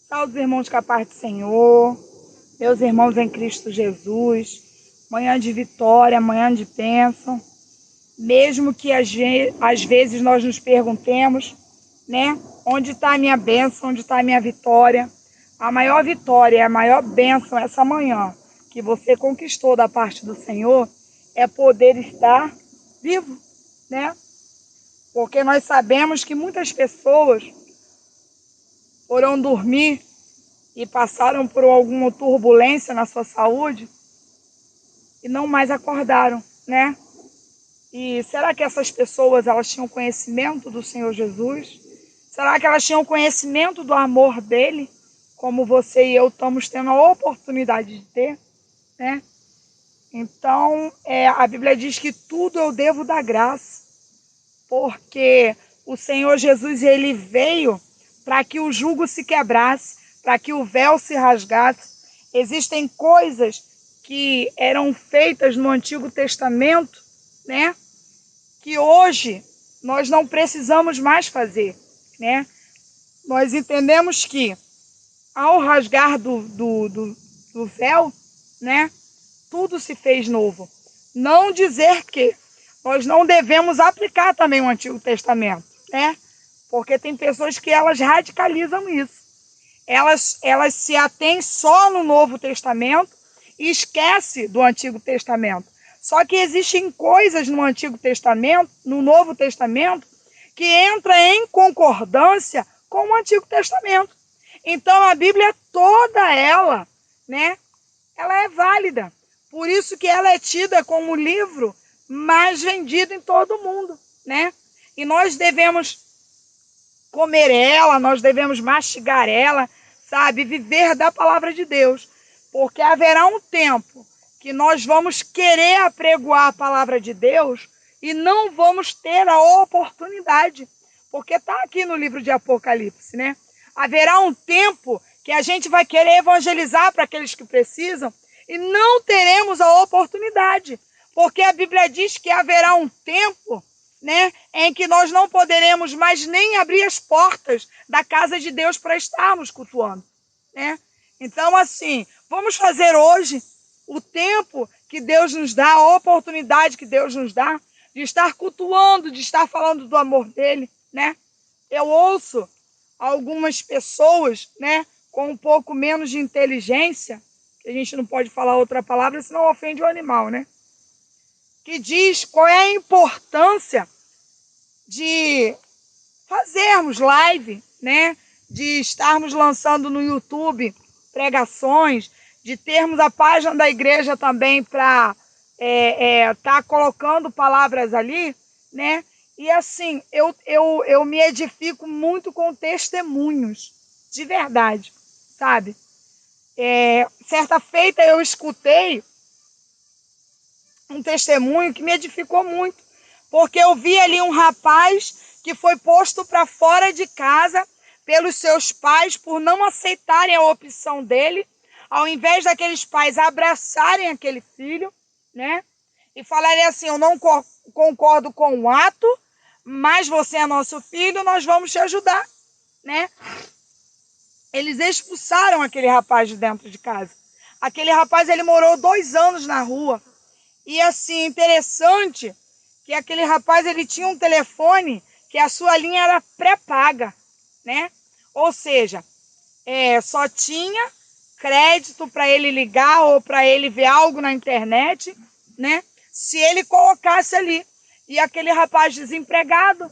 Salve os irmãos com a paz do Senhor, meus irmãos em Cristo Jesus, manhã de vitória, manhã de bênção, mesmo que às vezes nós nos perguntemos, né, onde está a minha bênção, onde está a minha vitória? A maior vitória, a maior bênção essa manhã que você conquistou da parte do Senhor é poder estar vivo, né? Porque nós sabemos que muitas pessoas foram dormir e passaram por alguma turbulência na sua saúde e não mais acordaram, né? E será que essas pessoas elas tinham conhecimento do Senhor Jesus? Será que elas tinham conhecimento do amor dele, como você e eu estamos tendo a oportunidade de ter, né? Então, a Bíblia diz que tudo eu devo dar graça, porque o Senhor Jesus ele veio para que o jugo se quebrasse, para que o véu se rasgasse. Existem coisas que eram feitas no Antigo Testamento, né? Que hoje nós não precisamos mais fazer, né? Nós entendemos que ao rasgar do véu, né? Tudo se fez novo. Não dizer que nós não devemos aplicar também o Antigo Testamento, né? Porque tem pessoas que elas radicalizam isso. Elas se atêm só no Novo Testamento e esquecem do Antigo Testamento. Só que existem coisas no Antigo Testamento, no Novo Testamento, que entram em concordância com o Antigo Testamento. Então a Bíblia toda ela, né, ela é válida. Por isso que ela é tida como o livro mais vendido em todo o mundo, né? E nós devemos comer ela, nós devemos mastigar ela, sabe? Viver da palavra de Deus. Porque haverá um tempo que nós vamos querer apregoar a palavra de Deus e não vamos ter a oportunidade. Porque está aqui no livro de Apocalipse, né? Haverá um tempo que a gente vai querer evangelizar para aqueles que precisam e não teremos a oportunidade. Porque a Bíblia diz que haverá um tempo, né, em que nós não poderemos mais nem abrir as portas da casa de Deus para estarmos cultuando, né? Então, assim, vamos fazer hoje o tempo que Deus nos dá, a oportunidade que Deus nos dá de estar cultuando, de estar falando do amor dele, né? Eu ouço algumas pessoas, né, com um pouco menos de inteligência, que a gente não pode falar outra palavra, senão ofende o animal, né? Que diz qual é a importância de fazermos live, né? De estarmos lançando no YouTube pregações, de termos a página da igreja também para tá colocando palavras ali, né? E assim, eu me edifico muito com testemunhos, de verdade, sabe? Certa feita eu escutei um testemunho que me edificou muito, porque eu vi ali um rapaz que foi posto para fora de casa pelos seus pais por não aceitarem a opção dele, ao invés daqueles pais abraçarem aquele filho, né? E falarem assim, eu não concordo com o ato, mas você é nosso filho, nós vamos te ajudar, né? Eles expulsaram aquele rapaz de dentro de casa. Aquele rapaz, ele morou 2 anos na rua. E assim, interessante que aquele rapaz, ele tinha um telefone que a sua linha era pré-paga, né? Ou seja, só tinha crédito para ele ligar ou para ele ver algo na internet, né? Se ele colocasse ali. E aquele rapaz desempregado,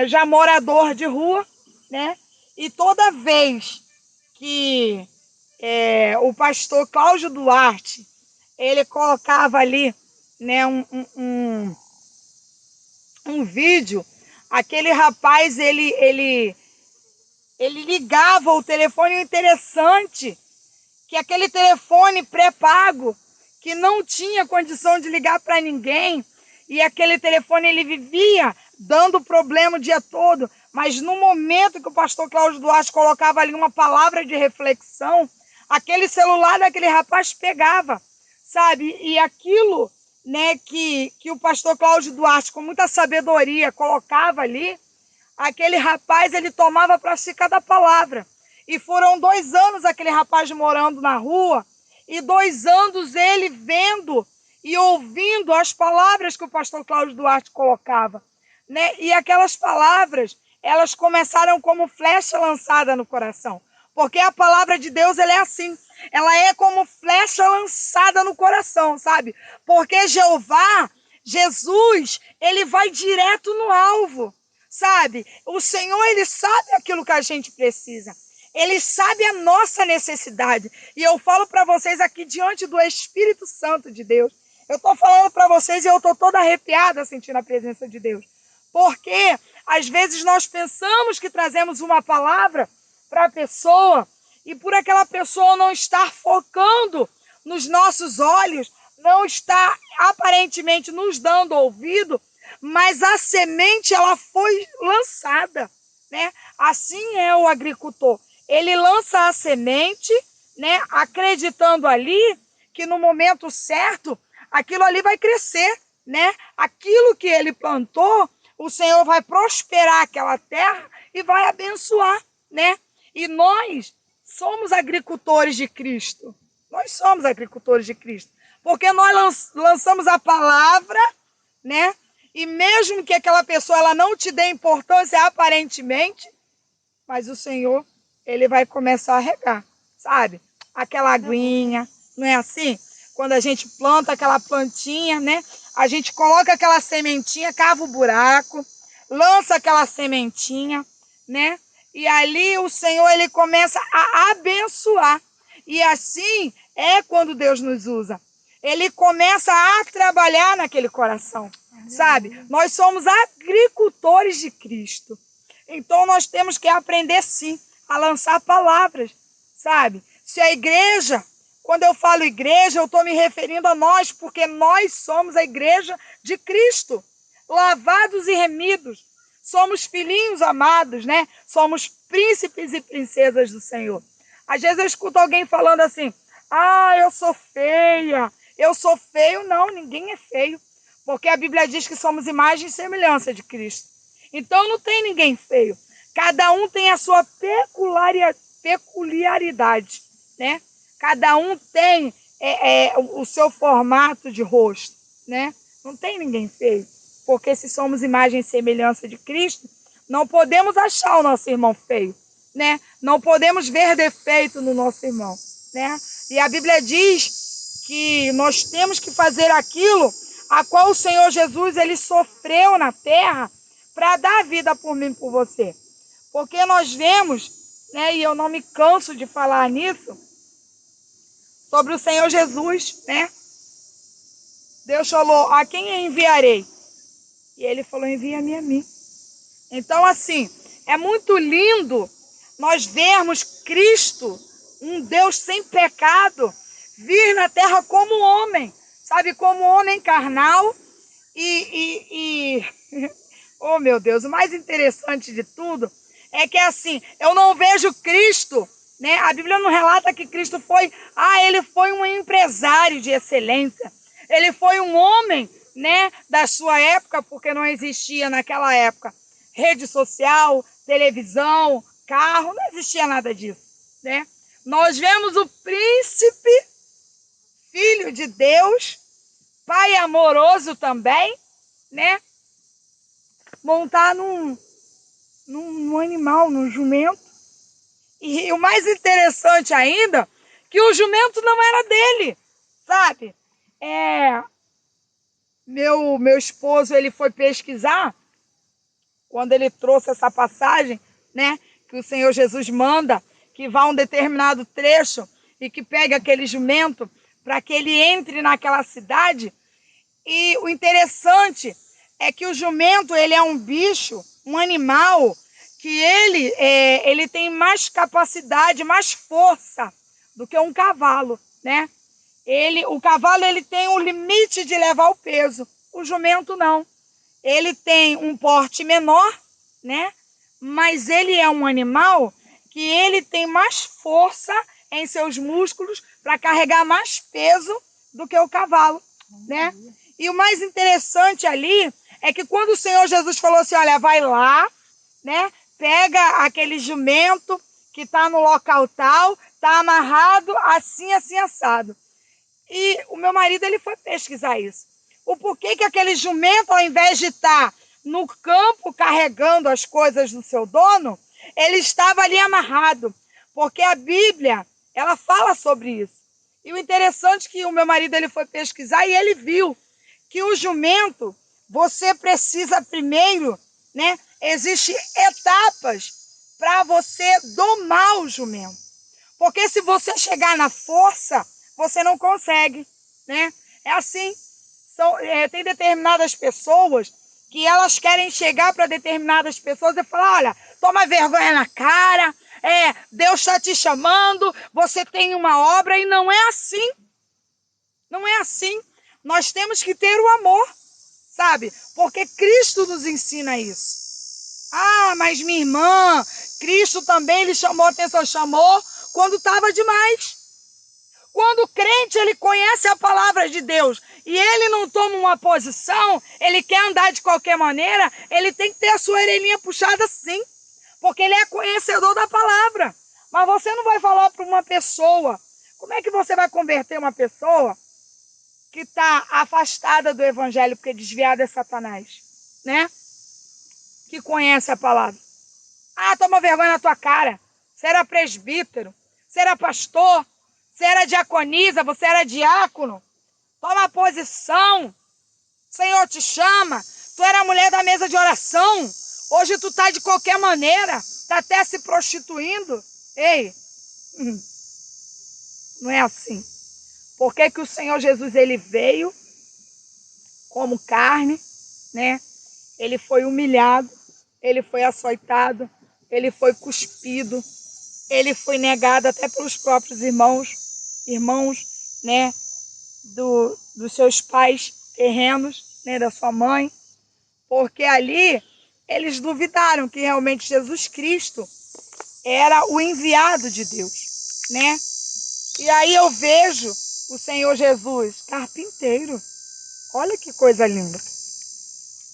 já morador de rua, né? E toda vez que o pastor Cláudio Duarte, ele colocava ali, né, um vídeo, aquele rapaz, ele ligava o telefone. Interessante que aquele telefone pré-pago, que não tinha condição de ligar para ninguém, e aquele telefone ele vivia dando problema o dia todo, mas no momento que o pastor Cláudio Duarte colocava ali uma palavra de reflexão, aquele celular daquele rapaz pegava, sabe? E aquilo, né, que o pastor Cláudio Duarte, com muita sabedoria, colocava ali, aquele rapaz, ele tomava para si cada palavra. E foram 2 anos aquele rapaz morando na rua, e 2 anos ele vendo e ouvindo as palavras que o pastor Cláudio Duarte colocava, né? E aquelas palavras, elas começaram como flecha lançada no coração. Porque a palavra de Deus, ela é assim. Ela é como flecha lançada no coração, sabe? Porque Jeová, Jesus, ele vai direto no alvo, sabe? O Senhor, ele sabe aquilo que a gente precisa. Ele sabe a nossa necessidade. E eu falo para vocês aqui diante do Espírito Santo de Deus. Eu estou falando para vocês e eu estou toda arrepiada sentindo a presença de Deus. Porque às vezes nós pensamos que trazemos uma palavra para a pessoa e por aquela pessoa não estar focando nos nossos olhos, não estar aparentemente nos dando ouvido, mas a semente ela foi lançada, né? Assim é o agricultor. Ele lança a semente, né? Acreditando ali que no momento certo aquilo ali vai crescer, né? Aquilo que ele plantou, o Senhor vai prosperar aquela terra e vai abençoar, né? E nós somos agricultores de Cristo. Nós somos agricultores de Cristo. Porque nós lançamos a palavra, né? E mesmo que aquela pessoa ela não te dê importância aparentemente, mas o Senhor, ele vai começar a regar, sabe? Aquela aguinha, não é assim? Quando a gente planta aquela plantinha, né? A gente coloca aquela sementinha, cava o buraco, lança aquela sementinha, né? E ali o Senhor, ele começa a abençoar. E assim é quando Deus nos usa. Ele começa a trabalhar naquele coração, sabe? Nós somos agricultores de Cristo. Então nós temos que aprender sim a lançar palavras, sabe? Se a igreja, quando eu falo igreja, eu estou me referindo a nós, porque nós somos a igreja de Cristo, lavados e remidos. Somos filhinhos amados, né? Somos príncipes e princesas do Senhor. Às vezes eu escuto alguém falando assim, eu sou feia, eu sou feio. Não, ninguém é feio, porque a Bíblia diz que somos imagem e semelhança de Cristo. Então não tem ninguém feio. Cada um tem a sua peculiaridade, né? Cada um tem o seu formato de rosto, né? Não tem ninguém feio. Porque se somos imagem e semelhança de Cristo, não podemos achar o nosso irmão feio, né? Não podemos ver defeito no nosso irmão, né? E a Bíblia diz que nós temos que fazer aquilo a qual o Senhor Jesus ele sofreu na terra para dar vida por mim e por você. Porque nós vemos, né, e eu não me canso de falar nisso, sobre o Senhor Jesus, né? Deus falou, a quem eu enviarei? E ele falou, envia-me a mim. Então, assim, é muito lindo nós vermos Cristo, um Deus sem pecado, vir na terra como homem, sabe? Como homem carnal. Oh, meu Deus, o mais interessante de tudo é que, assim, eu não vejo Cristo, né? A Bíblia não relata que Cristo foi, ele foi um empresário de excelência. Ele foi um homem, né, da sua época, porque não existia naquela época rede social, televisão, carro, não existia nada disso, né? Nós vemos o príncipe, filho de Deus, pai amoroso também, né? Montar num animal, num jumento. E o mais interessante ainda, que o jumento não era dele, sabe? Meu esposo, ele foi pesquisar, quando ele trouxe essa passagem, né? Que o Senhor Jesus manda que vá a um determinado trecho e que pegue aquele jumento para que ele entre naquela cidade. E o interessante é que o jumento, ele é um bicho, um animal, que ele tem mais capacidade, mais força do que um cavalo, né? O cavalo ele tem um limite de levar o peso, o jumento não. Ele tem um porte menor, né? Mas ele é um animal que ele tem mais força em seus músculos para carregar mais peso do que o cavalo, né? E o mais interessante ali é que quando o Senhor Jesus falou assim, olha, vai lá, né? Pega aquele jumento que está no local tal, está amarrado assim, assim, assado. E o meu marido, ele foi pesquisar isso. O porquê que aquele jumento, ao invés de estar no campo carregando as coisas do seu dono, ele estava ali amarrado. Porque a Bíblia, ela fala sobre isso. E o interessante é que o meu marido, ele foi pesquisar e ele viu que o jumento, você precisa primeiro, né? Existem etapas para você domar o jumento. Porque se você chegar na força, você não consegue, né? É assim. Tem determinadas pessoas que elas querem chegar para determinadas pessoas e falar, olha, toma vergonha na cara, Deus está te chamando, você tem uma obra, e não é assim. Não é assim. Nós temos que ter o amor, sabe? Porque Cristo nos ensina isso. Ah, mas minha irmã, Cristo também lhe chamou a atenção, chamou quando estava demais. Quando o crente, ele conhece a palavra de Deus e ele não toma uma posição, ele quer andar de qualquer maneira, ele tem que ter a sua orelhinha puxada sim, porque ele é conhecedor da palavra. Mas você não vai falar para uma pessoa, como é que você vai converter uma pessoa que está afastada do evangelho porque desviada é Satanás, né? Que conhece a palavra. Ah, toma vergonha na tua cara. Você era presbítero, você era pastor, você era diaconisa, você era diácono. Toma posição. O Senhor te chama. Tu era mulher da mesa de oração. Hoje tu tá de qualquer maneira. Tá até se prostituindo. Ei, não é assim. Por que que o Senhor Jesus, ele veio como carne, né? Ele foi humilhado, ele foi açoitado, ele foi cuspido, ele foi negado até pelos próprios irmãos, né, dos seus pais terrenos, né, da sua mãe, porque ali eles duvidaram que realmente Jesus Cristo era o enviado de Deus, né? E aí eu vejo o Senhor Jesus, carpinteiro. Olha que coisa linda.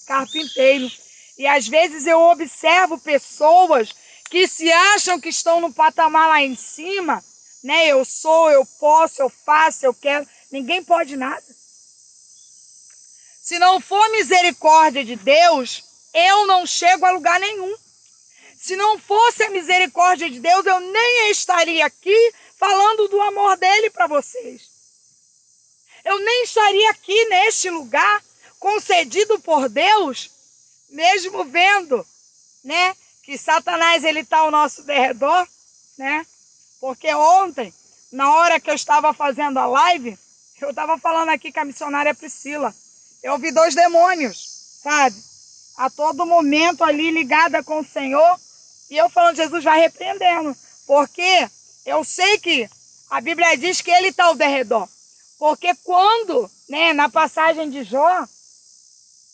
Carpinteiro. E às vezes eu observo pessoas que se acham que estão no patamar lá em cima, né? Eu sou, eu posso, eu faço, eu quero. Ninguém pode nada. Se não for misericórdia de Deus, eu não chego a lugar nenhum. Se não fosse a misericórdia de Deus, eu nem estaria aqui falando do amor dele para vocês. Eu nem estaria aqui neste lugar concedido por Deus, mesmo vendo, né, que Satanás ele está ao nosso derredor, né? Porque ontem, na hora que eu estava fazendo a live, eu estava falando aqui com a missionária Priscila. Eu vi 2 demônios, sabe? A todo momento ali ligada com o Senhor. E eu falando, Jesus vai repreendendo. Porque eu sei que a Bíblia diz que ele está ao derredor. Porque quando, né, na passagem de Jó,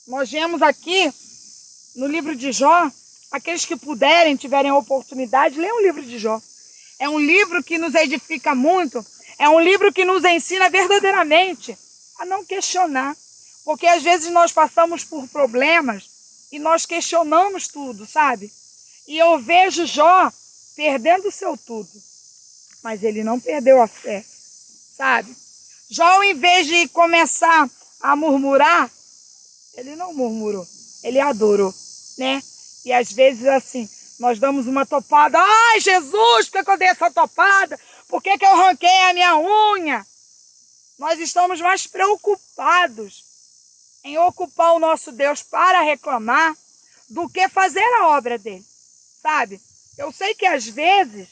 nós vemos aqui no livro de Jó, aqueles que puderem, tiverem oportunidade, leiam o livro de Jó. É um livro que nos edifica muito, é um livro que nos ensina verdadeiramente a não questionar. Porque às vezes nós passamos por problemas e nós questionamos tudo, sabe? E eu vejo Jó perdendo o seu tudo, mas ele não perdeu a fé, sabe? Jó, ao invés de começar a murmurar, ele não murmurou, ele adorou, né? E às vezes assim, nós damos uma topada. Ai, Jesus, por que eu dei essa topada? Por que eu arranquei a minha unha? Nós estamos mais preocupados em ocupar o nosso Deus para reclamar do que fazer a obra dele, sabe? Eu sei que às vezes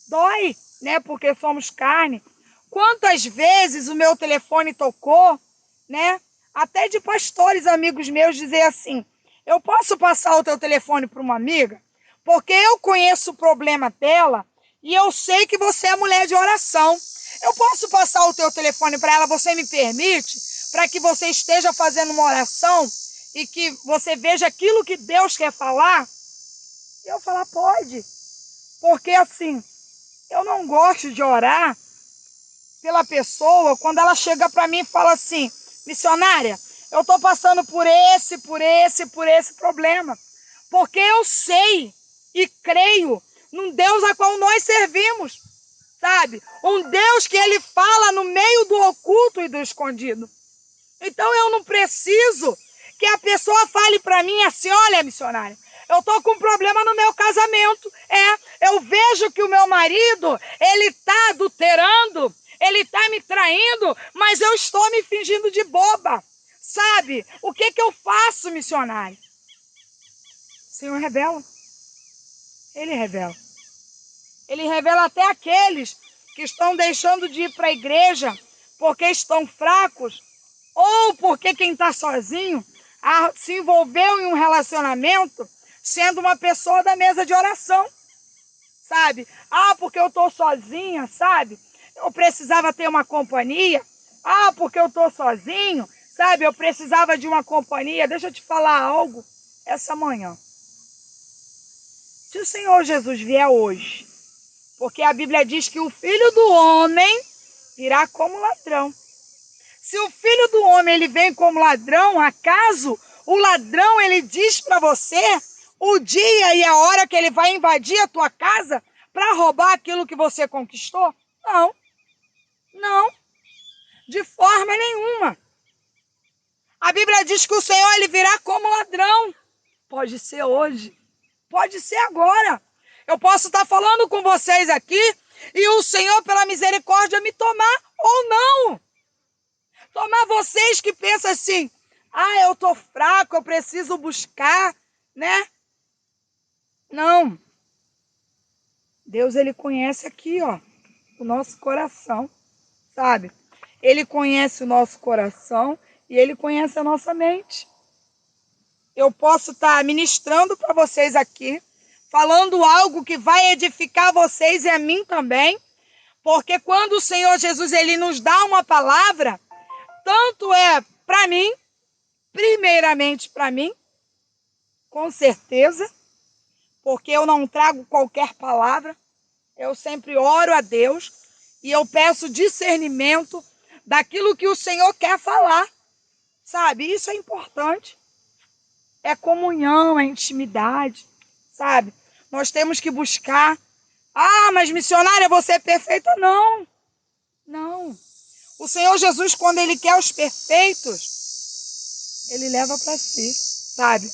dói, né? Porque somos carne. Quantas vezes o meu telefone tocou, né? Até de pastores amigos meus dizer assim, eu posso passar o teu telefone para uma amiga? Porque eu conheço o problema dela e eu sei que você é mulher de oração. Eu posso passar o teu telefone para ela, você me permite? Para que você esteja fazendo uma oração e que você veja aquilo que Deus quer falar? E eu falar, pode. Porque assim, eu não gosto de orar pela pessoa quando ela chega para mim e fala assim, missionária, eu estou passando por esse problema. Porque eu sei e creio num Deus a qual nós servimos, sabe? Um Deus que ele fala no meio do oculto e do escondido. Então eu não preciso que a pessoa fale para mim assim, olha, missionária, eu tô com um problema no meu casamento. Eu vejo que o meu marido, ele tá adulterando, ele tá me traindo, mas eu estou me fingindo de boba. Sabe? O que eu faço, missionário? O Senhor revela. Ele revela. Ele revela até aqueles que estão deixando de ir para a igreja porque estão fracos ou porque quem está sozinho se envolveu em um relacionamento sendo uma pessoa da mesa de oração, sabe? Porque eu estou sozinha, sabe? Eu precisava ter uma companhia. Porque eu estou sozinho, sabe? Eu precisava de uma companhia. Deixa eu te falar algo essa manhã. Se o Senhor Jesus vier hoje, porque a Bíblia diz que o Filho do Homem virá como ladrão. Se o Filho do Homem ele vem como ladrão, acaso o ladrão ele diz para você o dia e a hora que ele vai invadir a tua casa para roubar aquilo que você conquistou? Não. Não. De forma nenhuma. A Bíblia diz que o Senhor ele virá como ladrão. Pode ser hoje. Pode ser agora. Eu posso estar falando com vocês aqui e o Senhor, pela misericórdia, me tomar ou não. Tomar vocês que pensam assim, eu tô fraco, eu preciso buscar, né? Não. Deus, ele conhece aqui, ó, o nosso coração, sabe? Ele conhece o nosso coração e ele conhece a nossa mente. Eu posso estar ministrando para vocês aqui, falando algo que vai edificar vocês e a mim também, porque quando o Senhor Jesus ele nos dá uma palavra, tanto é para mim, primeiramente para mim, com certeza, porque eu não trago qualquer palavra, eu sempre oro a Deus e eu peço discernimento daquilo que o Senhor quer falar, sabe? Isso é importante. É comunhão, é intimidade, sabe? Nós temos que buscar. Mas missionária, você é perfeita? Não. Não. O Senhor Jesus, quando ele quer os perfeitos, ele leva para si, sabe?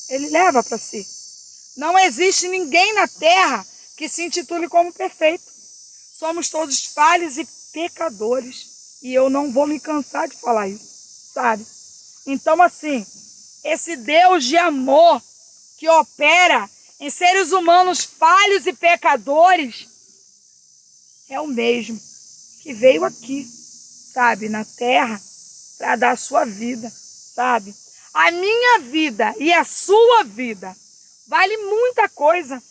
Ele leva para si. Não existe ninguém na terra que se intitule como perfeito. Somos todos falhos e pecadores. E eu não vou me cansar de falar isso, sabe? Então, assim, esse Deus de amor que opera em seres humanos falhos e pecadores é o mesmo que veio aqui, sabe, na terra para dar a sua vida, sabe? A minha vida e a sua vida vale muita coisa,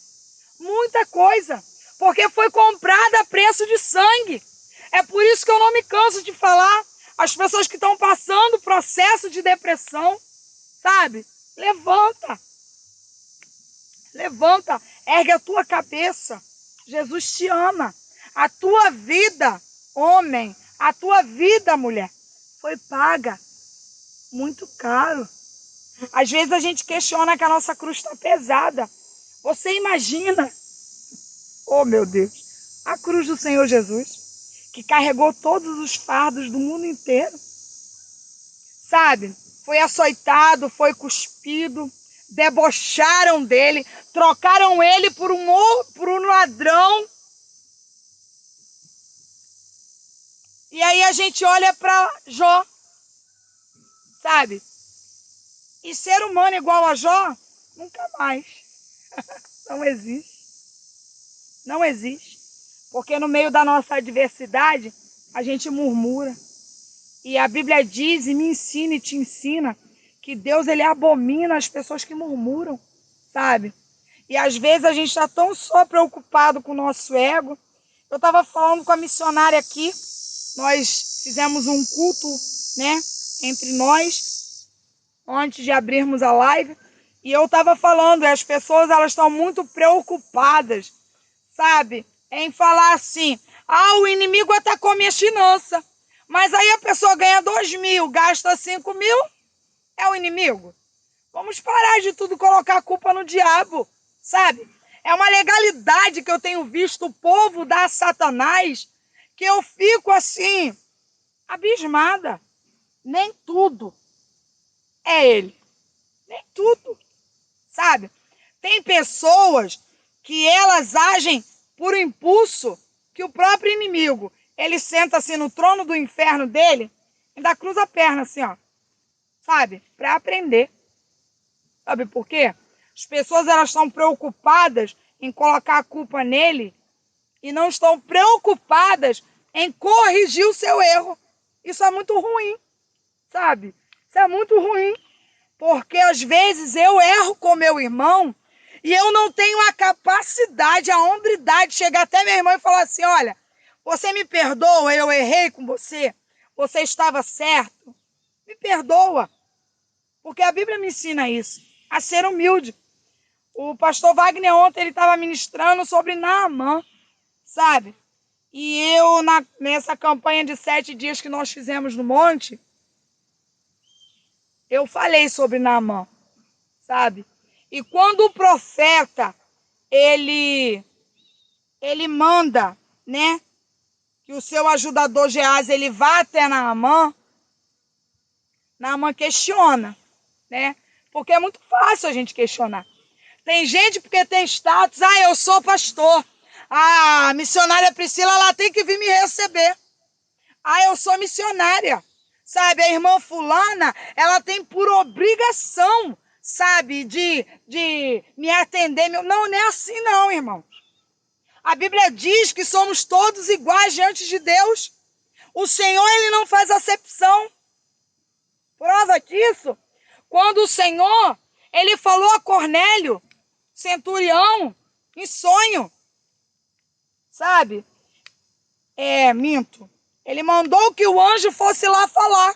porque foi comprada a preço de sangue. É por isso que eu não me canso de falar. As pessoas que estão passando processo de depressão, sabe? Levanta, ergue a tua cabeça. Jesus te ama. A tua vida, homem, a tua vida, mulher, foi paga muito caro. Às vezes a gente questiona que a nossa cruz está pesada. Você imagina, oh meu Deus, a cruz do Senhor Jesus, que carregou todos os fardos do mundo inteiro, sabe? Foi açoitado, foi cuspido, debocharam dele, trocaram ele por um ladrão. E aí a gente olha para Jó, sabe? E ser humano igual a Jó, nunca mais. Não existe. Não existe. Porque no meio da nossa adversidade, a gente murmura. E a Bíblia diz, e me ensina e te ensina, que Deus ele abomina as pessoas que murmuram, sabe? E às vezes a gente está tão só preocupado com o nosso ego. Eu estava falando com a missionária aqui, nós fizemos um culto, né, entre nós, antes de abrirmos a live, e eu estava falando, e as pessoas elas estão muito preocupadas, sabe, em falar assim, o inimigo atacou minha finança, mas aí a pessoa ganha 2.000, gasta 5.000, é o inimigo? Vamos parar de tudo colocar a culpa no diabo, sabe? É uma legalidade que eu tenho visto o povo dar a Satanás, que eu fico assim, abismada. Nem tudo é ele. Nem tudo, sabe? Tem pessoas que elas agem por impulso, que o próprio inimigo, ele senta assim no trono do inferno dele, e ainda cruza a perna assim, ó, sabe? Para aprender. Sabe por quê? As pessoas elas estão preocupadas em colocar a culpa nele e não estão preocupadas em corrigir o seu erro. Isso é muito ruim, sabe? Isso é muito ruim, porque às vezes eu erro com meu irmão e eu não tenho a capacidade, a hombridade de chegar até meu irmão e falar assim, olha, você me perdoa, eu errei com você, você estava certo, me perdoa. Porque a Bíblia me ensina isso, a ser humilde. O pastor Wagner ontem ele estava ministrando sobre Naamã, sabe? E eu, nessa campanha de 7 dias que nós fizemos no monte, eu falei sobre Naamã, sabe? E quando o profeta, ele manda, né, que o seu ajudador Geazi, ele vá até Naamã, Naamã questiona, né? Porque é muito fácil a gente questionar. Tem gente porque tem status, eu sou pastor. A missionária Priscila, ela tem que vir me receber. Eu sou missionária. Sabe, a irmã fulana, ela tem por obrigação, sabe, de me atender. Não, não é assim não, irmão. A Bíblia diz que somos todos iguais diante de Deus. O Senhor, ele não faz acepção. Prova disso, quando o Senhor, ele falou a Cornélio, centurião, em sonho, sabe? Minto. Ele mandou que o anjo fosse lá falar.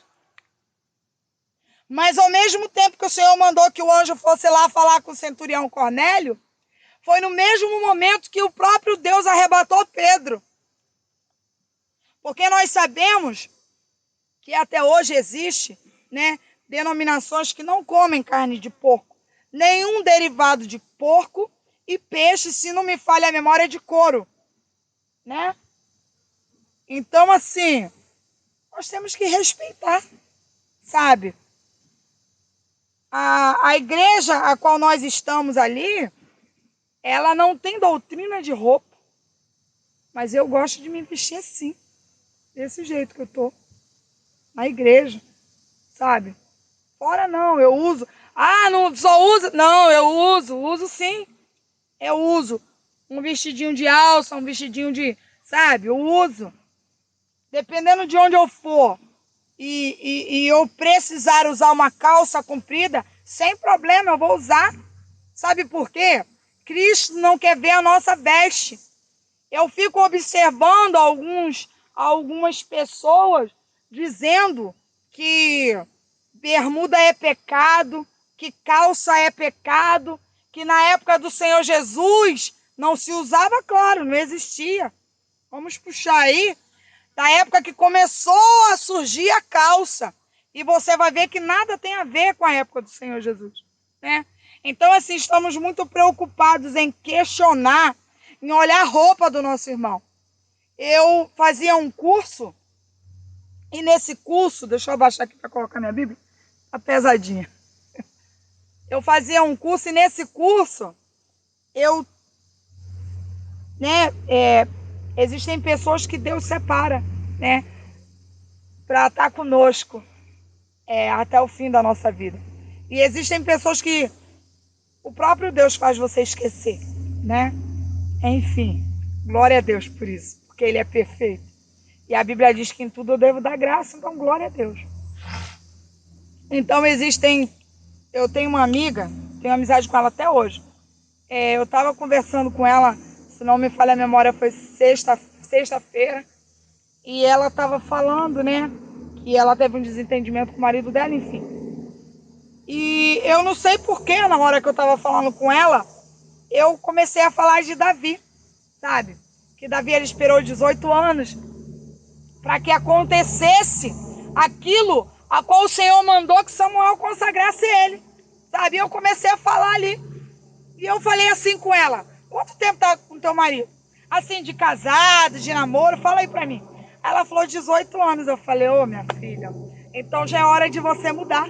Mas ao mesmo tempo que o Senhor mandou que o anjo fosse lá falar com o centurião Cornélio, foi no mesmo momento que o próprio Deus arrebatou Pedro. Porque nós sabemos que até hoje existe, né, denominações que não comem carne de porco, nenhum derivado de porco e peixe, se não me falha a memória, de couro, né? Então, assim, nós temos que respeitar, sabe? A igreja a qual nós estamos ali, ela não tem doutrina de roupa, mas eu gosto de me vestir assim, desse jeito que eu tô, na igreja, sabe? Fora não, eu uso. Não só uso? Não, eu uso sim. Eu uso um vestidinho de alça, um vestidinho de, sabe? Eu uso. Dependendo de onde eu for e eu precisar usar uma calça comprida, sem problema, eu vou usar. Sabe por quê? Cristo não quer ver a nossa veste. Eu fico observando algumas pessoas dizendo que bermuda é pecado, que calça é pecado, que na época do Senhor Jesus não se usava, claro, não existia. Vamos puxar aí, da época que começou a surgir a calça. E você vai ver que nada tem a ver com a época do Senhor Jesus, né? Então, assim, estamos muito preocupados em questionar, em olhar a roupa do nosso irmão. Eu fazia um curso, e nesse curso, deixa eu abaixar aqui para colocar minha Bíblia, tá pesadinha. Eu fazia um curso, e nesse curso, existem pessoas que Deus separa, né, para estar conosco até o fim da nossa vida. E existem pessoas que o próprio Deus faz você esquecer, né? Enfim, glória a Deus por isso, porque Ele é perfeito. E a Bíblia diz que em tudo eu devo dar graça, então glória a Deus. Então eu tenho uma amiga, tenho amizade com ela até hoje. Eu estava conversando com ela, se não me falha a memória, foi sexta-feira, e ela estava falando, né, que ela teve um desentendimento com o marido dela, enfim. E eu não sei porquê, na hora que eu estava falando com ela, eu comecei a falar de Davi, sabe? Que Davi, ele esperou 18 anos para que acontecesse aquilo a qual o Senhor mandou que Samuel consagrasse ele, sabe? Eu comecei a falar ali. E eu falei assim com ela, quanto tempo tá com teu marido? Assim, de casado, de namoro, fala aí pra mim. Ela falou 18 anos. Eu falei, ô minha filha, então já é hora de você mudar,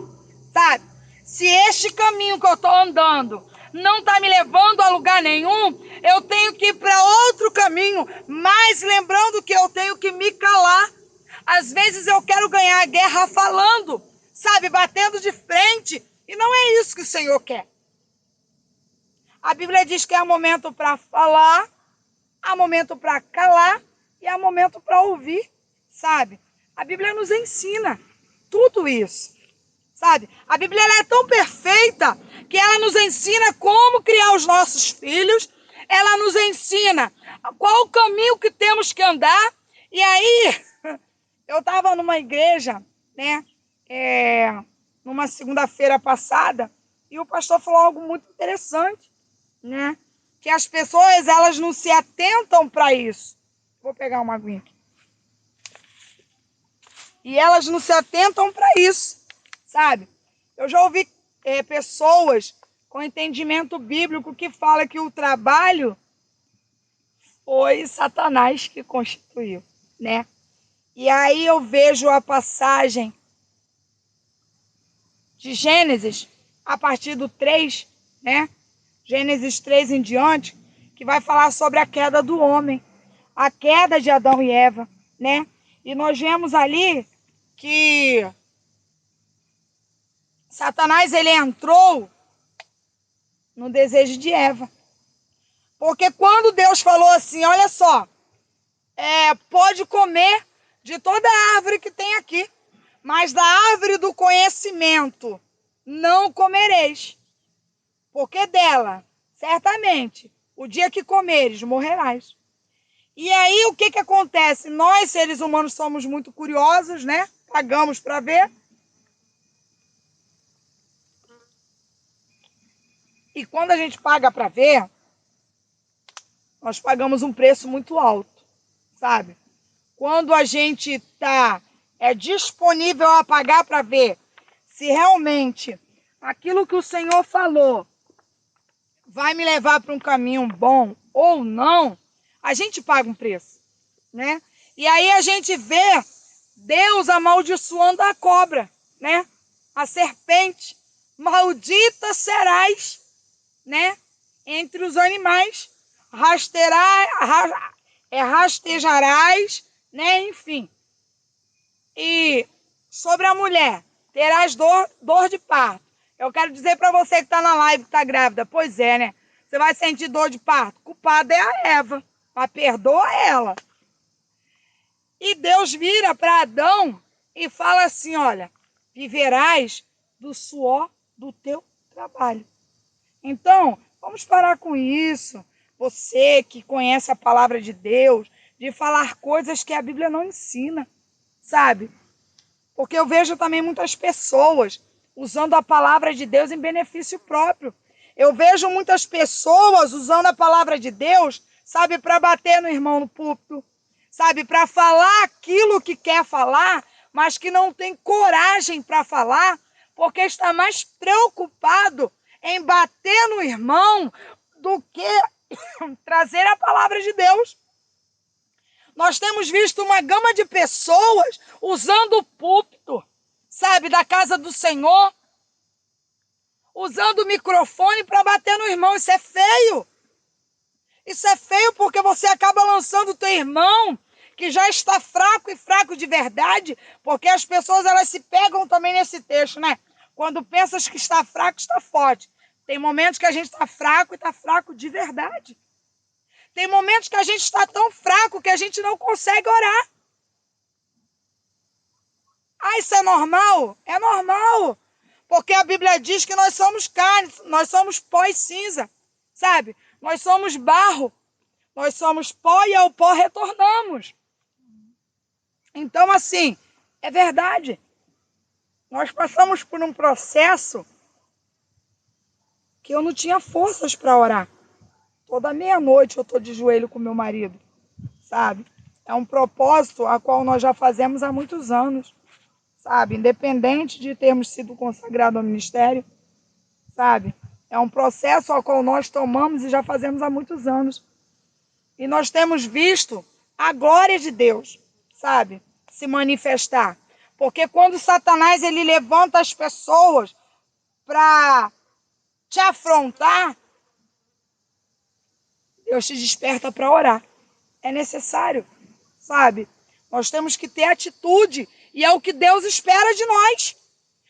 sabe? Se este caminho que eu tô andando não tá me levando a lugar nenhum, eu tenho que ir para outro caminho, mas lembrando que eu tenho que me calar. Às vezes eu quero ganhar a guerra falando, sabe, batendo de frente, e não é isso que o Senhor quer. A Bíblia diz que há momento para falar, há momento para calar e há momento para ouvir, sabe? A Bíblia nos ensina tudo isso, sabe? A Bíblia ela é tão perfeita que ela nos ensina como criar os nossos filhos, ela nos ensina qual o caminho que temos que andar. E aí, eu estava numa igreja, né, numa segunda-feira passada, e o pastor falou algo muito interessante, né? Que as pessoas, elas não se atentam para isso. Vou pegar uma aguinha aqui. E elas não se atentam para isso, sabe? Eu já ouvi pessoas com entendimento bíblico que falam que o trabalho foi Satanás que constituiu, né? E aí eu vejo a passagem de Gênesis, a partir do 3, né? Gênesis 3 em diante, que vai falar sobre a queda do homem, a queda de Adão e Eva, né? E nós vemos ali que Satanás, ele entrou no desejo de Eva. Porque quando Deus falou assim, olha só, pode comer de toda a árvore que tem aqui, mas da árvore do conhecimento não comereis, porque dela, certamente, o dia que comeres, morrerás. E aí, o que que acontece? Nós, seres humanos, somos muito curiosos, né? Pagamos para ver. E quando a gente paga para ver, nós pagamos um preço muito alto, sabe? Quando a gente está disponível a pagar para ver se realmente aquilo que o Senhor falou vai me levar para um caminho bom ou não, a gente paga um preço, né? E aí a gente vê Deus amaldiçoando a cobra, né? A serpente, maldita serás, né? Entre os animais, rastejarás, né? Enfim. E sobre a mulher, terás dor de parto. Eu quero dizer para você que está na live, que está grávida, pois é, né? Você vai sentir dor de parto. Culpada é a Eva, mas perdoa ela. E Deus vira para Adão e fala assim, olha, viverás do suor do teu trabalho. Então, vamos parar com isso. Você que conhece a palavra de Deus, de falar coisas que a Bíblia não ensina, sabe? Porque eu vejo também muitas pessoas usando a palavra de Deus em benefício próprio. Eu vejo muitas pessoas usando a palavra de Deus, sabe, para bater no irmão no púlpito, sabe, para falar aquilo que quer falar, mas que não tem coragem para falar, porque está mais preocupado em bater no irmão do que trazer a palavra de Deus. Nós temos visto uma gama de pessoas usando o púlpito, sabe, da casa do Senhor, usando o microfone para bater no irmão. Isso é feio. Isso é feio porque você acaba lançando o teu irmão, que já está fraco e fraco de verdade, porque as pessoas elas se pegam também nesse texto, né? Quando pensas que está fraco, está forte. Tem momentos que a gente está fraco e está fraco de verdade. Tem momentos que a gente está tão fraco que a gente não consegue orar. Ah, isso é normal? É normal. Porque a Bíblia diz que nós somos carne, nós somos pó e cinza, sabe? Nós somos barro, nós somos pó e ao pó retornamos. Então, assim, é verdade. Nós passamos por um processo que eu não tinha forças para orar. Toda meia-noite eu estou de joelho com meu marido, sabe? É um propósito a qual nós já fazemos há muitos anos, sabe? Independente de termos sido consagrados ao ministério, sabe? É um processo ao qual nós tomamos e já fazemos há muitos anos. E nós temos visto a glória de Deus, sabe, se manifestar. Porque quando Satanás ele levanta as pessoas para te afrontar, Deus te desperta para orar. É necessário, sabe? Nós temos que ter atitude e é o que Deus espera de nós.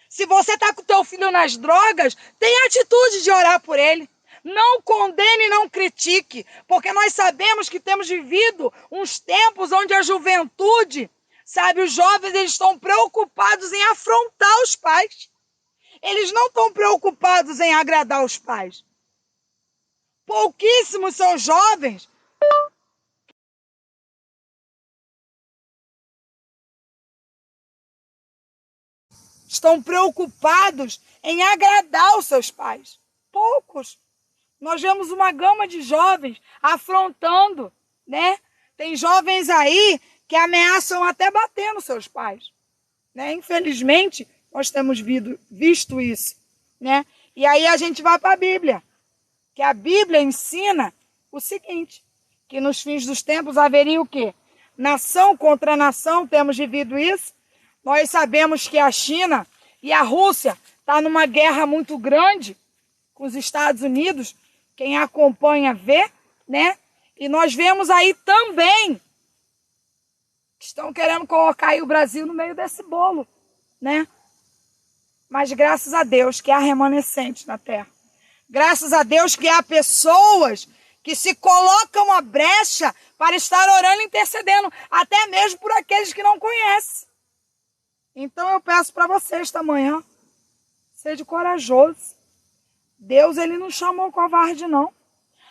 Se você está com o teu filho nas drogas, tenha atitude de orar por ele. Não condene, não critique, porque nós sabemos que temos vivido uns tempos onde a juventude, sabe, os jovens eles estão preocupados em afrontar os pais. Eles não estão preocupados em agradar os pais. Pouquíssimos são jovens estão preocupados em agradar os seus pais. Poucos. Nós vemos uma gama de jovens afrontando, né? Tem jovens aí que ameaçam até bater nos seus pais, né? Infelizmente, nós temos visto isso, né? E aí a gente vai para a Bíblia, que a Bíblia ensina o seguinte, que nos fins dos tempos haveria o quê? Nação contra nação, temos vivido isso. Nós sabemos que a China e a Rússia estão numa guerra muito grande com os Estados Unidos. Quem acompanha vê, né? E nós vemos aí também que estão querendo colocar aí o Brasil no meio desse bolo, né? Mas graças a Deus que há remanescentes na terra. Graças a Deus que há pessoas que se colocam à brecha para estar orando e intercedendo, até mesmo por aqueles que não conhecem. Então eu peço para você esta manhã, seja corajoso. Deus ele não chamou covarde não.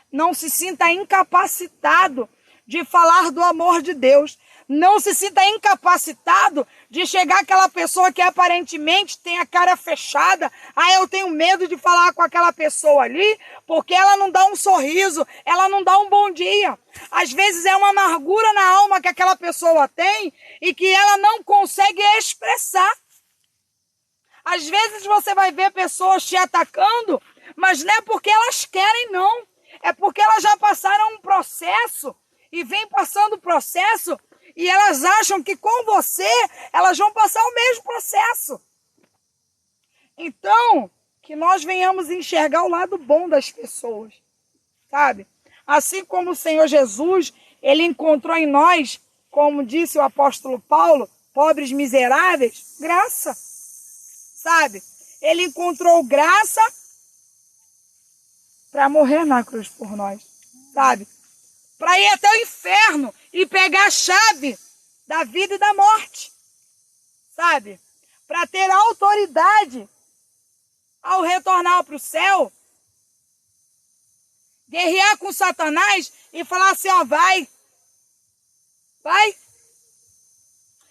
Não se sinta incapacitado de falar do amor de Deus. Não se sinta incapacitado de chegar aquela pessoa que aparentemente tem a cara fechada. Ah, eu tenho medo de falar com aquela pessoa ali, porque ela não dá um sorriso, ela não dá um bom dia. Às vezes é uma amargura na alma que aquela pessoa tem e que ela não consegue expressar. Às vezes você vai ver pessoas te atacando, mas não é porque elas querem, não. É porque elas já passaram um processo e vêm passando o processo e elas acham que com você elas vão passar o mesmo processo. Então, que nós venhamos enxergar o lado bom das pessoas, sabe? Assim como o Senhor Jesus, ele encontrou em nós, como disse o apóstolo Paulo, pobres miseráveis, graça, sabe? Ele encontrou graça para morrer na cruz por nós, sabe? Para ir até o inferno e pegar a chave da vida e da morte, sabe? Para ter autoridade ao retornar para o céu, guerrear com Satanás e falar assim, ó, vai.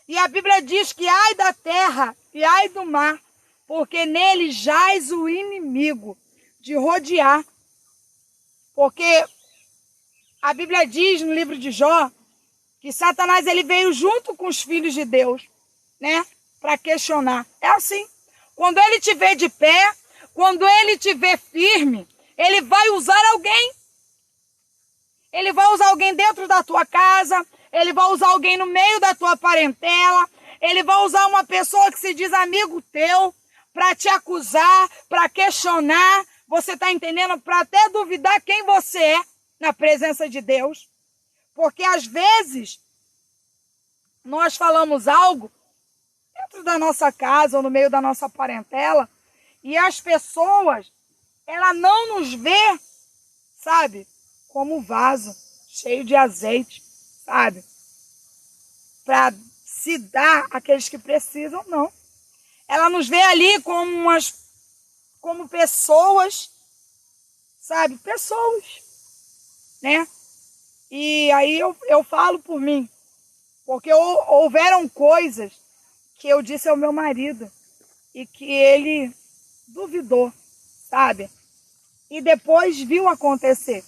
E a Bíblia diz que ai da terra e ai do mar, porque nele jaz o inimigo de rodear. Porque a Bíblia diz no livro de Jó que Satanás ele veio junto com os filhos de Deus, né? Para questionar. É assim. Quando ele te vê de pé, quando ele te vê firme, ele vai usar alguém. Ele vai usar alguém dentro da tua casa, ele vai usar alguém no meio da tua parentela, ele vai usar uma pessoa que se diz amigo teu para te acusar, para questionar. Você está entendendo? Para até duvidar quem você é na presença de Deus. Porque às vezes nós falamos algo dentro da nossa casa ou no meio da nossa parentela e as pessoas, ela não nos vê, sabe, como um vaso cheio de azeite, sabe, para se dar àqueles que precisam, não. Ela nos vê ali como pessoas, sabe, pessoas, né? E aí eu falo por mim, porque houveram coisas que eu disse ao meu marido e que ele duvidou, sabe? E depois viu acontecer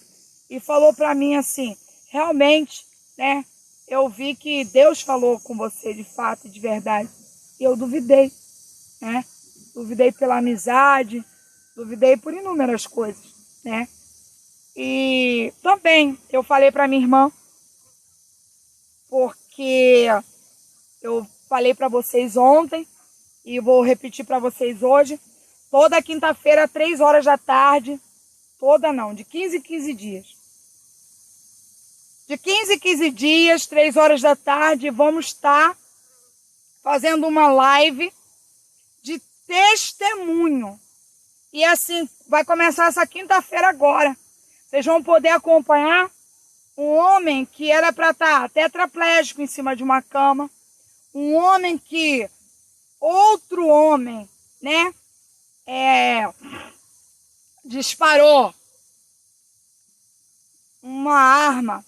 e falou para mim assim, realmente, né? Eu vi que Deus falou com você de fato, de verdade. E eu duvidei, né? Duvidei pela amizade, Duvidei por inúmeras coisas, né? E também eu falei para minha irmã, porque eu falei para vocês ontem e vou repetir para vocês hoje. Toda quinta-feira, 3 horas da tarde, toda não, de 15 em 15 dias. De 15 em 15 dias, 3 horas da tarde, vamos estar fazendo uma live de testemunho. E assim, vai começar essa quinta-feira agora. Vocês vão poder acompanhar um homem que era para estar tetraplégico em cima de uma cama. Um homem que, outro homem, né, disparou uma arma,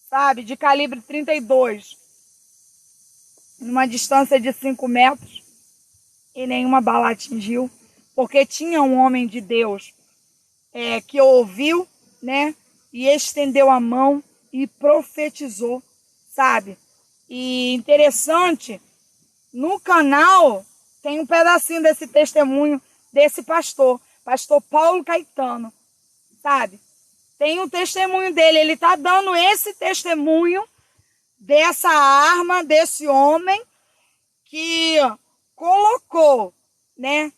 sabe, de calibre 32, numa distância de 5 metros, e nenhuma bala atingiu, porque tinha um homem de Deus que ouviu, né, e estendeu a mão e profetizou, sabe? E interessante, no canal tem um pedacinho desse testemunho desse pastor Paulo Caetano, sabe? Tem um testemunho dele, ele está dando esse testemunho dessa arma, desse homem que colocou, né?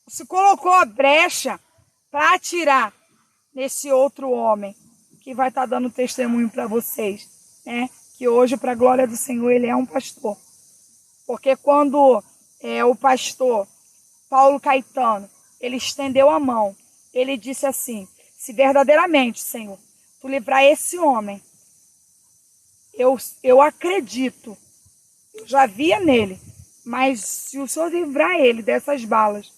Se colocou a brecha para atirar nesse outro homem, que vai estar dando testemunho para vocês, né? Que hoje, para a glória do Senhor, ele é um pastor. Porque quando o pastor Paulo Caetano, ele estendeu a mão, ele disse assim: se verdadeiramente, Senhor, tu livrar esse homem, eu acredito, eu já via nele, mas se o Senhor livrar ele dessas balas,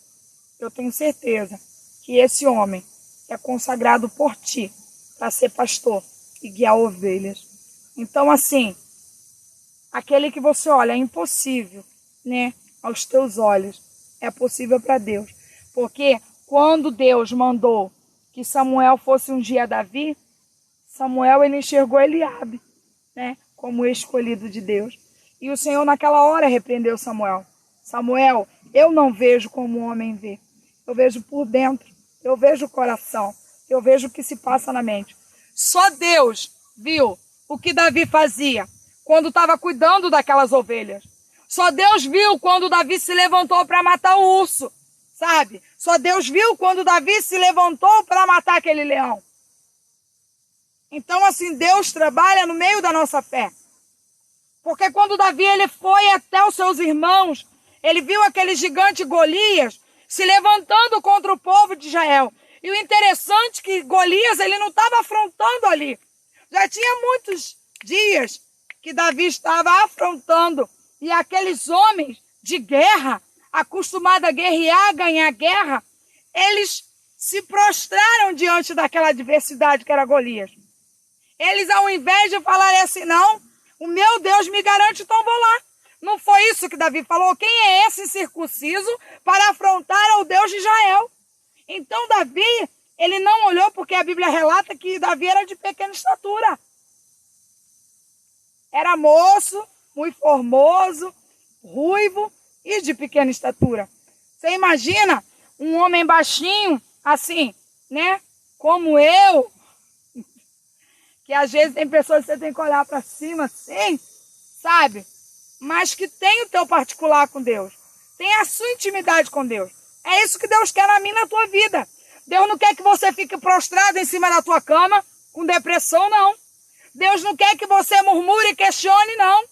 eu tenho certeza que esse homem é consagrado por ti para ser pastor e guiar ovelhas. Então, assim, aquele que você olha é impossível, né, aos teus olhos, é possível para Deus. Porque quando Deus mandou que Samuel fosse ungir a Davi, Samuel, ele enxergou Eliabe, né, como escolhido de Deus. E o Senhor naquela hora repreendeu Samuel. Samuel, eu não vejo como o homem vê. Eu vejo por dentro, eu vejo o coração, eu vejo o que se passa na mente. Só Deus viu o que Davi fazia quando estava cuidando daquelas ovelhas. Só Deus viu quando Davi se levantou para matar o urso, sabe? Só Deus viu quando Davi se levantou para matar aquele leão. Então, assim, Deus trabalha no meio da nossa fé. Porque quando Davi ele foi até os seus irmãos, ele viu aquele gigante Golias se levantando contra o povo de Israel. E o interessante é que Golias ele não estava afrontando ali. Já tinha muitos dias que Davi estava afrontando. E aqueles homens de guerra, acostumados a guerrear, a ganhar guerra, eles se prostraram diante daquela adversidade que era Golias. Eles, ao invés de falarem assim, não, o meu Deus me garante, então vou lá. Não foi isso que Davi falou? Quem é esse circunciso para afrontar ao Deus de Israel? Então Davi, ele não olhou, porque a Bíblia relata que Davi era de pequena estatura. Era moço, muito formoso, ruivo e de pequena estatura. Você imagina um homem baixinho, assim, né? Como eu, que às vezes tem pessoas que você tem que olhar para cima assim, sabe? Mas que tem o teu particular com Deus. Tem a sua intimidade com Deus. É isso que Deus quer na minha e na tua vida. Deus não quer que você fique prostrado em cima da tua cama, com depressão, não. Deus não quer que você murmure e questione, não.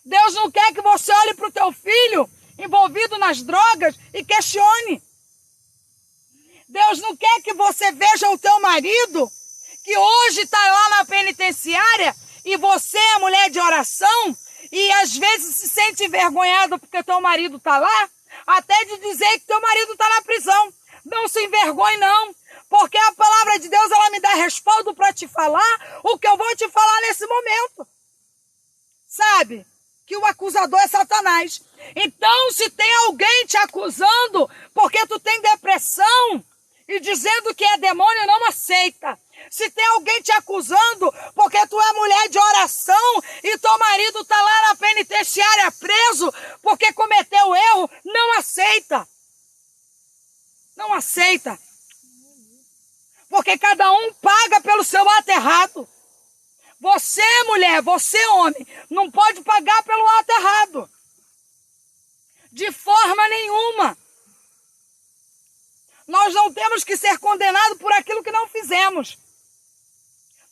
Deus não quer que você olhe para o teu filho envolvido nas drogas e questione. Deus não quer que você veja o teu marido, que hoje está lá na penitenciária, e você é mulher de oração, e às vezes se sente envergonhado porque teu marido está lá, até de dizer que teu marido está na prisão. Não se envergonhe, não, porque a palavra de Deus ela me dá respaldo para te falar o que eu vou te falar nesse momento. Sabe? Que o acusador é Satanás. Então, se tem alguém te acusando porque tu tem depressão e dizendo que é demônio, não aceita. Se tem alguém te acusando porque tu é mulher de oração e teu marido está lá na penitenciária preso porque cometeu erro, não aceita. aceita. Porque cada um paga pelo seu ato errado. Você, mulher, você, homem, não pode pagar pelo ato errado. De forma nenhuma. Nós não temos que ser condenados por aquilo que não fizemos.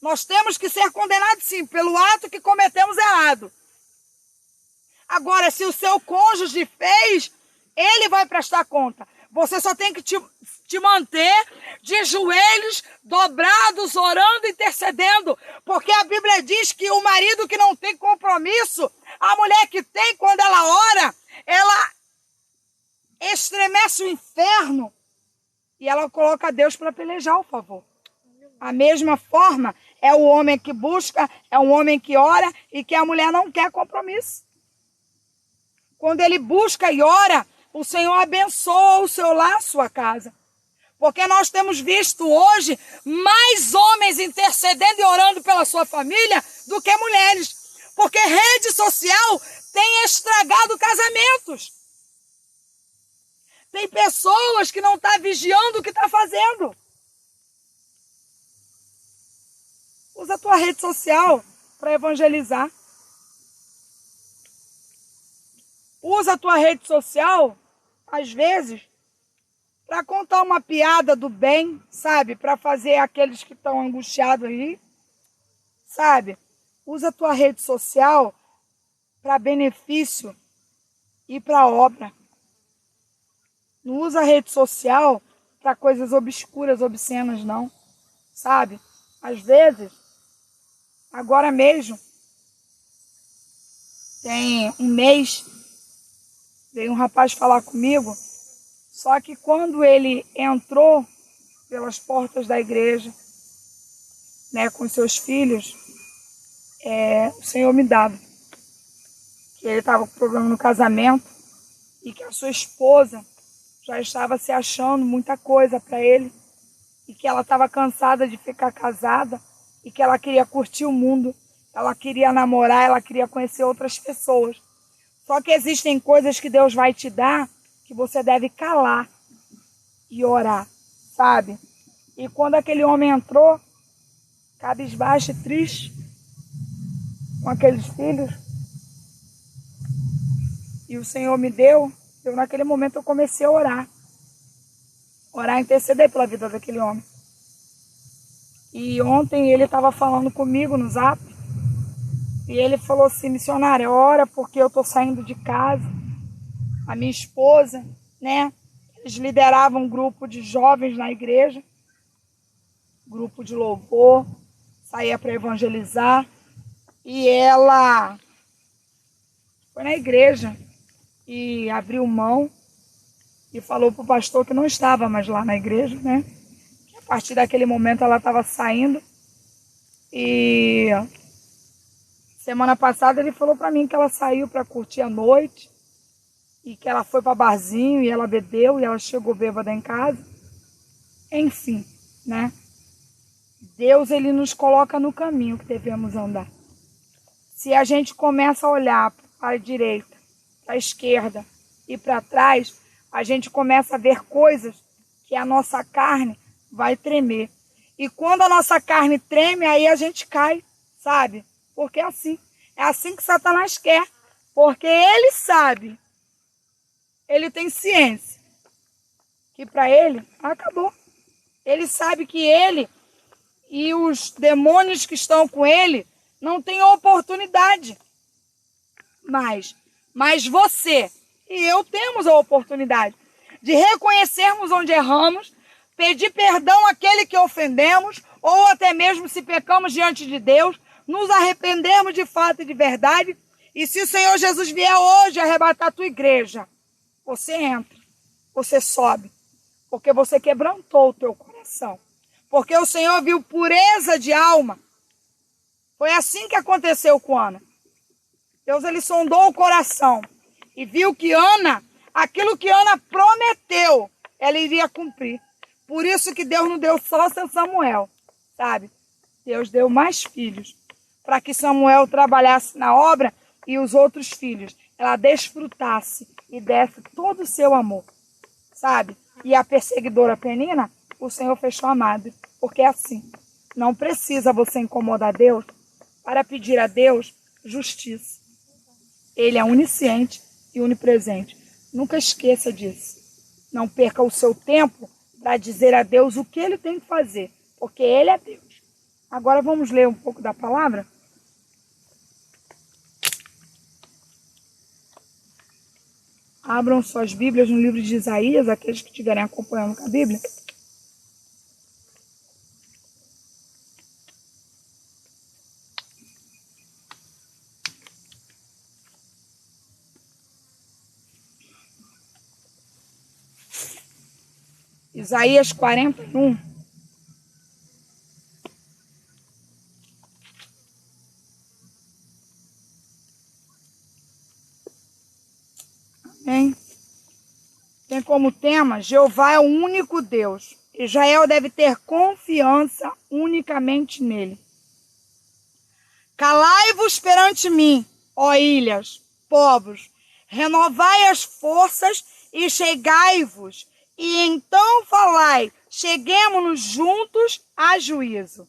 Nós temos que ser condenados, sim, pelo ato que cometemos errado. Agora, se o seu cônjuge fez, ele vai prestar conta. Você só tem que te manter de joelhos dobrados, orando, intercedendo. Porque a Bíblia diz que o marido que não tem compromisso, a mulher que tem, quando ela ora, ela estremece o inferno. E ela coloca Deus para pelejar o favor. A mesma forma, é o homem que busca, é o homem que ora e que a mulher não quer compromisso. Quando ele busca e ora, o Senhor abençoa o seu lar, a sua casa. Porque nós temos visto hoje mais homens intercedendo e orando pela sua família do que mulheres. Porque rede social tem estragado casamentos. Tem pessoas que não estão vigiando o que está fazendo. Usa a tua rede social para evangelizar. Usa a tua rede social, às vezes, para contar uma piada do bem, sabe? Para fazer aqueles que estão angustiados aí, sabe? Usa a tua rede social para benefício e para obra. Não usa a rede social para coisas obscuras, obscenas, não. Sabe? Às vezes, agora mesmo, tem um mês, veio um rapaz falar comigo, só que quando ele entrou pelas portas da igreja, né, com seus filhos, o Senhor me dava. Que ele estava com problema no casamento e que a sua esposa já estava se achando muita coisa para ele e que ela estava cansada de ficar casada e que ela queria curtir o mundo, ela queria namorar, ela queria conhecer outras pessoas. Só que existem coisas que Deus vai te dar que você deve calar e orar, sabe? E quando aquele homem entrou, cabisbaixo e triste, com aqueles filhos, e o Senhor me deu, naquele momento eu comecei a orar. Orar, interceder pela vida daquele homem. E ontem ele estava falando comigo no Zap, e ele falou assim: missionária, ora porque eu estou saindo de casa. A minha esposa, né? Eles lideravam um grupo de jovens na igreja, grupo de louvor, saía para evangelizar. E ela foi na igreja e abriu mão e falou para o pastor que não estava mais lá na igreja, né? A partir daquele momento ela estava saindo. E semana passada ele falou para mim que ela saiu para curtir a noite e que ela foi para barzinho e ela bebeu e ela chegou bêbada em casa. Enfim, né? Deus, ele nos coloca no caminho que devemos andar. Se a gente começa a olhar para a direita, para a esquerda e para trás, a gente começa a ver coisas que a nossa carne vai tremer. E quando a nossa carne treme, aí a gente cai, sabe? Porque é assim que Satanás quer. Porque ele sabe, ele tem ciência, que para ele acabou. Ele sabe que ele e os demônios que estão com ele não têm oportunidade. Mas você e eu temos a oportunidade de reconhecermos onde erramos, pedir perdão àquele que ofendemos, ou até mesmo se pecamos diante de Deus, nos arrependermos de fato e de verdade. E se o Senhor Jesus vier hoje arrebatar a tua igreja, você entra, você sobe, porque você quebrantou o teu coração. Porque o Senhor viu pureza de alma. Foi assim que aconteceu com Ana. Deus, ele sondou o coração e viu que Ana, aquilo que Ana prometeu, ela iria cumprir. Por isso que Deus não deu só seu Samuel, sabe? Deus deu mais filhos, para que Samuel trabalhasse na obra e os outros filhos, ela desfrutasse e desse todo o seu amor, sabe? e a perseguidora Penina, o Senhor fechou a madre. Porque é assim, não precisa você incomodar Deus para pedir a Deus justiça. Ele é onisciente e onipresente. Nunca esqueça disso. Não perca o seu tempo para dizer a Deus o que Ele tem que fazer, porque Ele é Deus. Agora vamos ler um pouco da palavra? Abram suas Bíblias no livro de Isaías, aqueles que estiverem acompanhando com a Bíblia. Isaías 41. Amém? Tem como tema, Jeová é o único Deus. Israel deve ter confiança unicamente nele. Calai-vos perante mim, ó ilhas, povos, renovai as forças e chegai-vos, e então falai, cheguemo-nos juntos a juízo.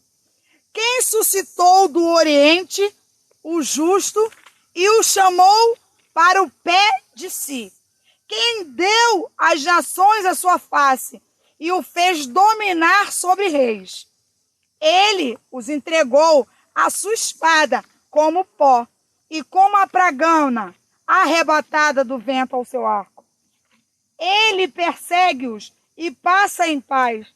Quem suscitou do Oriente o justo e o chamou para o pé de si? Quem deu às nações a sua face e o fez dominar sobre reis? Ele os entregou à sua espada como pó e como a pragana arrebatada do vento ao seu arco. Ele persegue-os e passa em paz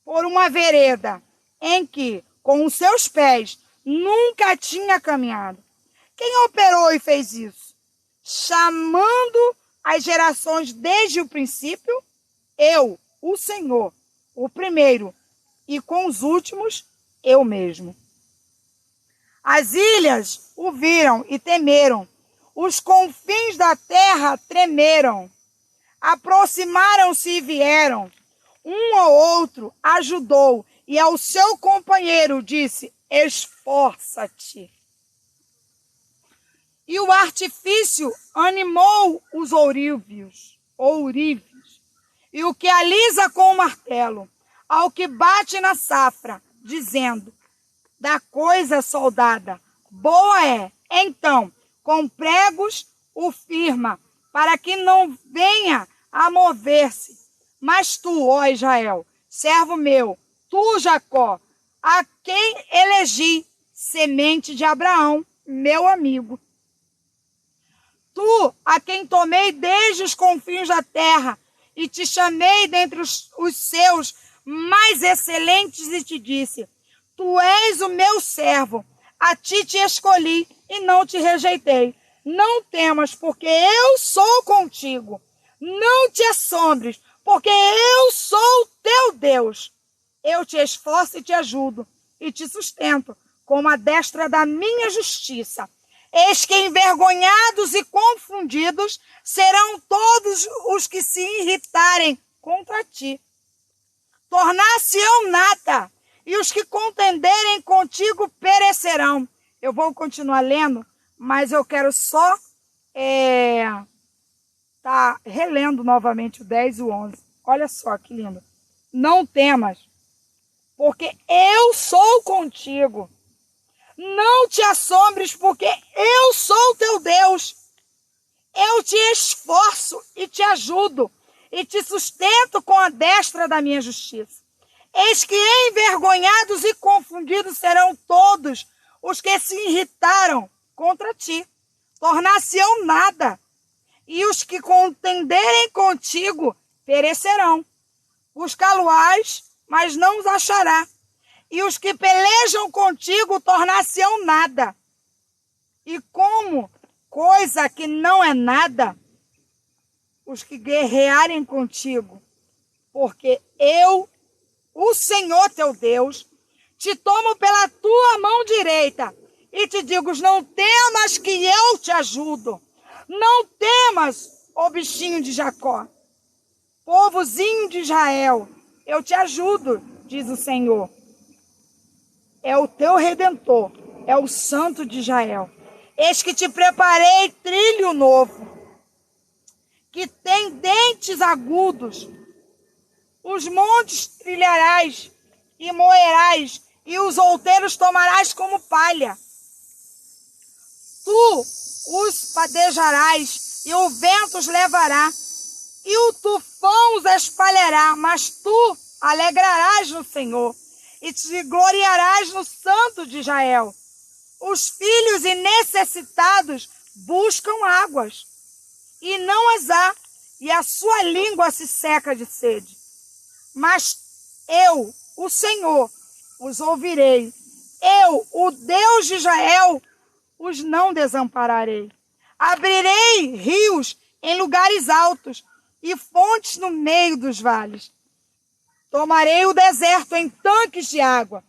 por uma vereda em que, com os seus pés, nunca tinha caminhado. Quem operou e fez isso? Chamando as gerações desde o princípio, eu, o Senhor, o primeiro, e com os últimos, eu mesmo. As ilhas o viram e temeram, os confins da terra tremeram, aproximaram-se e vieram, um ao outro ajudou, e ao seu companheiro disse, esforça-te. E o artifício animou os ourives, e o que alisa com o martelo, ao que bate na safra, dizendo, da coisa soldada, boa é, então, com pregos o firma, para que não venha a mover-se. Mas tu, ó Israel, servo meu, tu, Jacó, a quem elegi, semente de Abraão, meu amigo. Tu, a quem tomei desde os confins da terra, e te chamei dentre os seus mais excelentes, e te disse, tu és o meu servo, a ti te escolhi e não te rejeitei. Não temas, porque eu sou contigo. Não te assombres, porque eu sou teu Deus. Eu te esforço e te ajudo, e te sustento com a destra da minha justiça. Eis que envergonhados e confundidos serão todos os que se irritarem contra ti. Tornar-se-ão nada, e os que contenderem contigo perecerão. Eu vou continuar lendo, mas eu quero só relendo novamente o 10 e o 11. Olha só que lindo. Não temas, porque eu sou contigo. Não te assombres, porque eu sou teu Deus. Eu te esforço e te ajudo, e te sustento com a destra da minha justiça. Eis que envergonhados e confundidos serão todos os que se irritaram contra ti. Tornar-se-ão nada, e os que contenderem contigo perecerão. Buscá-lo-ás, mas não os achará. E os que pelejam contigo tornar-se-ão nada. E como coisa que não é nada, os que guerrearem contigo, porque eu, o Senhor teu Deus, te tomo pela tua mão direita e te digo, não temas que eu te ajudo. Não temas, ó bichinho de Jacó, povozinho de Israel, eu te ajudo, diz o Senhor. É o teu Redentor, é o Santo de Israel. Eis que te preparei trilho novo, que tem dentes agudos, Os montes trilharás e moerás, e os outeiros tomarás como palha. Tu os padejarás, e o vento os levará, e o tufão os espalhará, mas tu alegrarás no Senhor, e te gloriarás no Santo de Israel. Os filhos e necessitados buscam águas, e não as há, e a sua língua se seca de sede. Mas eu, o Senhor, os ouvirei. Eu, o Deus de Israel, os não desampararei. Abrirei rios em lugares altos e fontes no meio dos vales. Tomarei o deserto em tanques de água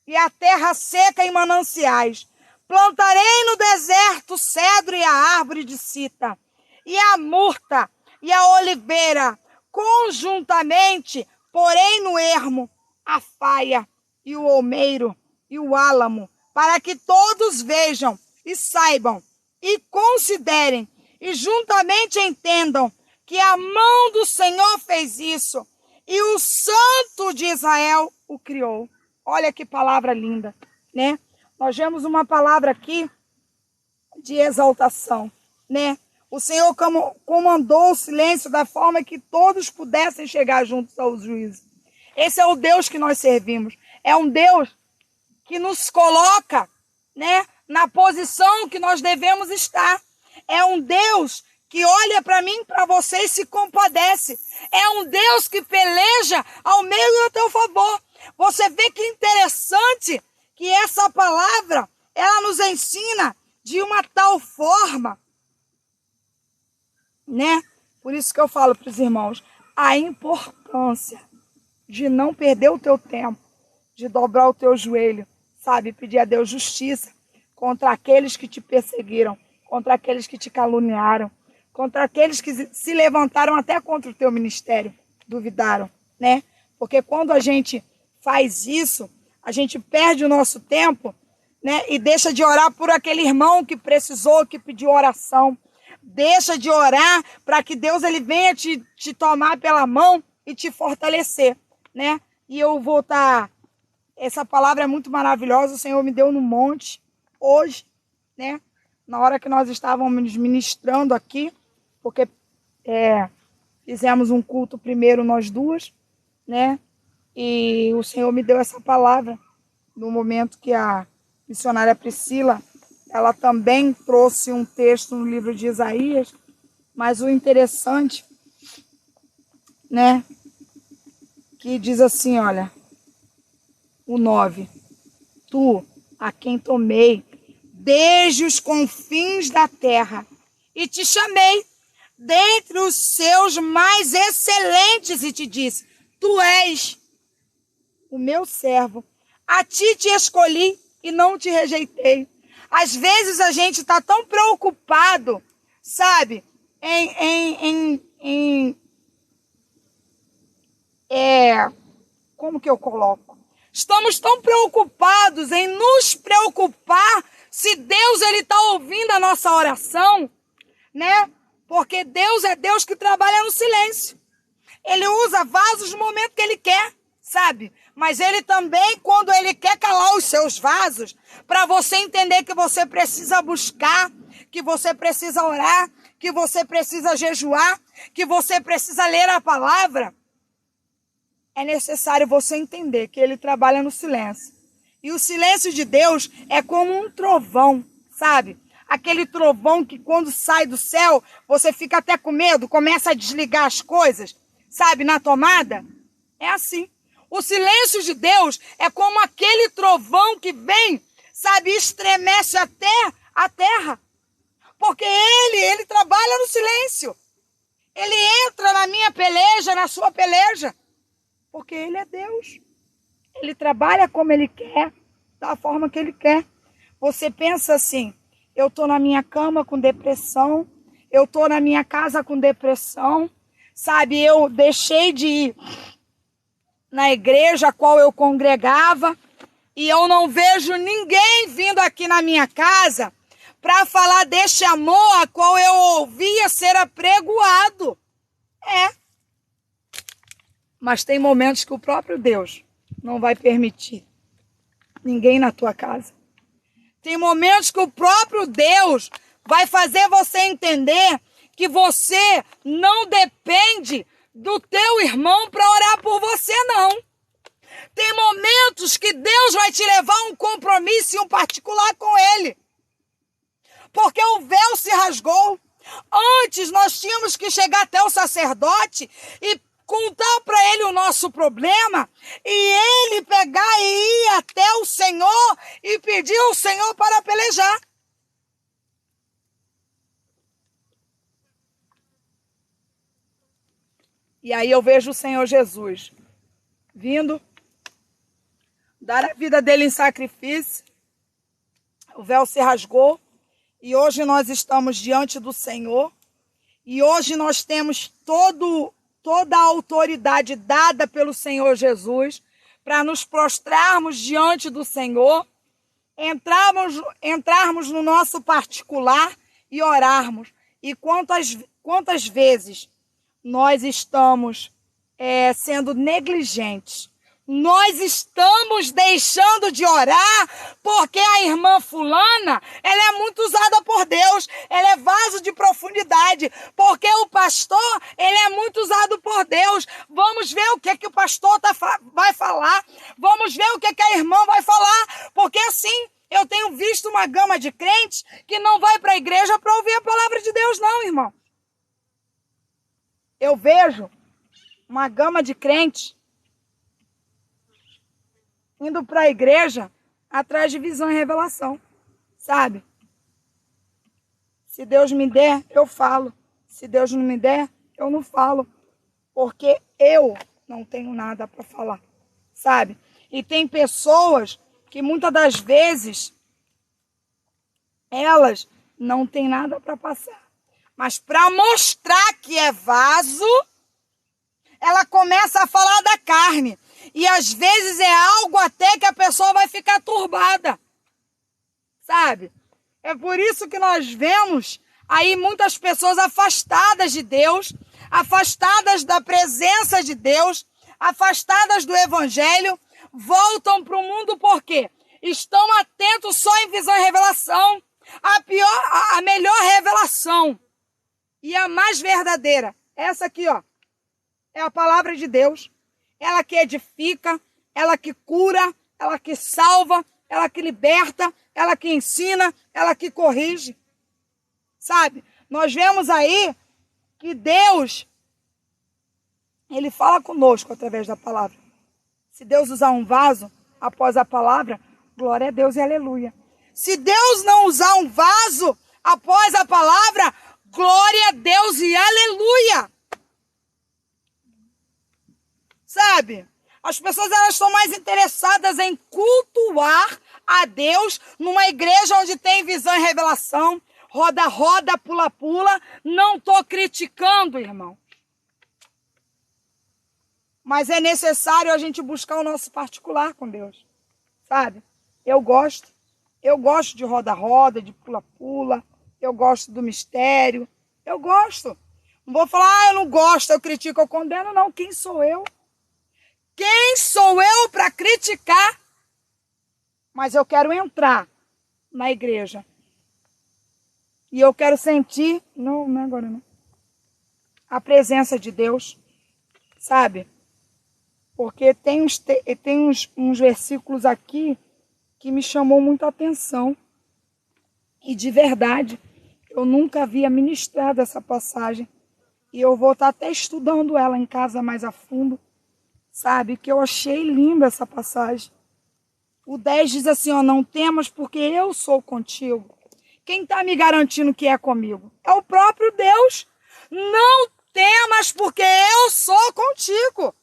e a terra seca em mananciais. Plantarei no deserto o cedro e a árvore de cita, e a murta e a oliveira, conjuntamente, porém no ermo, a faia e o olmeiro e o álamo, para que todos vejam e saibam e considerem e juntamente entendam que a mão do Senhor fez isso e o Santo de Israel o criou. Olha que palavra linda, né? Nós vemos uma palavra aqui de exaltação, né? O Senhor comandou o silêncio da forma que todos pudessem chegar juntos ao juízo. Esse é o Deus que nós servimos. É um Deus que nos coloca, né, na posição que nós devemos estar. É um Deus que olha para mim, para você e se compadece. É um Deus que peleja ao meio do teu favor. Você vê que interessante que essa palavra, ela nos ensina de uma tal forma, né? Por isso que eu falo para os irmãos, a importância de não perder o teu tempo, de dobrar o teu joelho, sabe? Pedir a Deus justiça contra aqueles que te perseguiram, contra aqueles que te caluniaram, contra aqueles que se levantaram até contra o teu ministério, duvidaram, né? Porque quando a gente faz isso, a gente perde o nosso tempo, né? E deixa de orar por aquele irmão que precisou, que pediu oração. Deixa de orar para que Deus ele venha te tomar pela mão e te fortalecer, né? E eu vou estar... Essa palavra é muito maravilhosa, o Senhor me deu no monte hoje, né? Na hora que nós estávamos ministrando aqui, porque fizemos um culto primeiro nós duas, né? E o Senhor me deu essa palavra no momento que a missionária Priscila, ela também trouxe um texto no livro de Isaías, mas o interessante, né, que diz assim, olha, o 9, tu, a quem tomei desde os confins da terra, e te chamei dentre os seus mais excelentes, e te disse, tu és o meu servo, a ti te escolhi e não te rejeitei. Às vezes a gente está tão preocupado, sabe, como que eu coloco? Estamos tão preocupados em nos preocupar se Deus ele está ouvindo a nossa oração, né? Porque Deus é Deus que trabalha no silêncio. Ele usa vasos no momento que ele quer, sabe? Mas ele também, quando ele quer calar os seus vasos, para você entender que você precisa buscar, que você precisa orar, que você precisa jejuar, que você precisa ler a palavra, é necessário você entender que ele trabalha no silêncio. E o silêncio de Deus é como um trovão, sabe? Aquele trovão que quando sai do céu, você fica até com medo, começa a desligar as coisas, sabe, na tomada. É assim. O silêncio de Deus é como aquele trovão que vem, sabe, estremece até a terra. Porque ele trabalha no silêncio. Ele entra na minha peleja, na sua peleja. Porque ele é Deus. Ele trabalha como ele quer, da forma que ele quer. Você pensa assim, eu estou na minha cama com depressão, eu estou na minha casa com depressão, sabe, eu deixei de ir na igreja a qual eu congregava e eu não vejo ninguém vindo aqui na minha casa para falar deste amor a qual eu ouvia ser apregoado. Mas tem momentos que o próprio Deus não vai permitir ninguém na tua casa. Tem momentos que o próprio Deus vai fazer você entender que você não depende do teu irmão para orar por você, não. Tem momentos que Deus vai te levar a um compromisso em um particular com Ele. Porque o véu se rasgou. Antes nós tínhamos que chegar até o sacerdote e contar para ele o nosso problema, e ele pegar e ir até o Senhor e pedir ao Senhor para pelejar. E aí eu vejo o Senhor Jesus vindo, dar a vida dele em sacrifício, o véu se rasgou, e hoje nós estamos diante do Senhor, e hoje nós temos toda a autoridade dada pelo Senhor Jesus para nos prostrarmos diante do Senhor, entrarmos no nosso particular e orarmos. E quantas vezes nós estamos sendo negligentes, nós estamos deixando de orar porque a irmã fulana, ela é muito usada por Deus, ela é vaso de profundidade, porque o pastor, ele é muito usado por Deus. Vamos ver o que o pastor vai falar, vamos ver o que a irmã vai falar, porque assim, eu tenho visto uma gama de crentes que não vai para a igreja para ouvir a palavra de Deus, não, irmão. Eu vejo uma gama de crentes indo para a igreja atrás de visão e revelação, sabe? Se Deus me der, eu falo. Se Deus não me der, eu não falo. Porque eu não tenho nada para falar, sabe? E tem pessoas que muitas das vezes elas não têm nada para passar. Mas para mostrar que é vaso, ela começa a falar da carne. E às vezes é algo até que a pessoa vai ficar turbada, sabe? É por isso que nós vemos aí muitas pessoas afastadas de Deus, afastadas da presença de Deus, afastadas do Evangelho, voltam para o mundo por quê? Estão atentos só em visão e revelação. A melhor revelação e a mais verdadeira, essa aqui, ó, é a palavra de Deus. Ela que edifica, ela que cura, ela que salva, ela que liberta, ela que ensina, ela que corrige. Sabe? Nós vemos aí que Deus, Ele fala conosco através da palavra. Se Deus usar um vaso após a palavra, glória a Deus e aleluia. Se Deus não usar um vaso após a palavra, glória a Deus e aleluia. Sabe? As pessoas elas estão mais interessadas em cultuar a Deus numa igreja onde tem visão e revelação, roda, pula. Não estou criticando, irmão. Mas é necessário a gente buscar o nosso particular com Deus, sabe? Eu gosto de roda, de pula. Eu gosto do mistério. Eu gosto. Não vou falar, eu não gosto, eu critico, eu condeno, não. Quem sou eu? Quem sou eu para criticar? Mas eu quero entrar na igreja. E eu quero sentir, não é agora não, a presença de Deus, sabe? Porque tem uns versículos aqui que me chamou muita atenção. E de verdade, eu nunca havia ministrado essa passagem. E eu vou estar até estudando ela em casa mais a fundo. Sabe, que eu achei linda essa passagem. O 10 diz assim, ó, não temas porque eu sou contigo. Quem está me garantindo que é comigo? É o próprio Deus. Não temas porque eu sou contigo.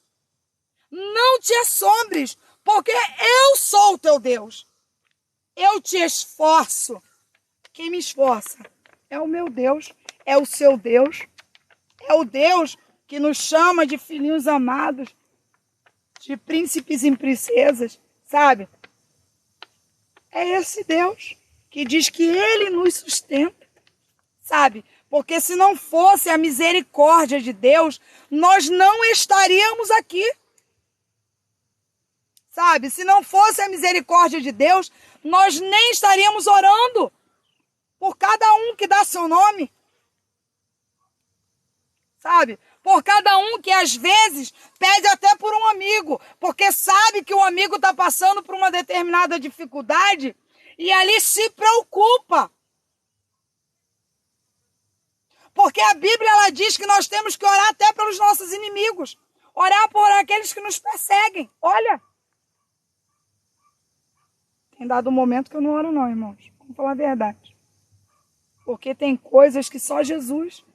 Não te assombres, porque eu sou o teu Deus. Eu te esforço. Quem me esforça é o meu Deus, é o seu Deus. É o Deus que nos chama de filhinhos amados, de príncipes e princesas, sabe? É esse Deus que diz que Ele nos sustenta, sabe? Porque se não fosse a misericórdia de Deus, nós não estaríamos aqui. Sabe? Se não fosse a misericórdia de Deus, nós nem estaríamos orando por cada um que dá seu nome. Sabe? Por cada um que às vezes pede até por um amigo, porque sabe que o amigo está passando por uma determinada dificuldade e ali se preocupa. Porque a Bíblia ela diz que nós temos que orar até pelos nossos inimigos, orar por aqueles que nos perseguem. Olha, tem dado um momento que eu não oro não, irmãos. Vamos falar a verdade. Porque tem coisas que só Jesus...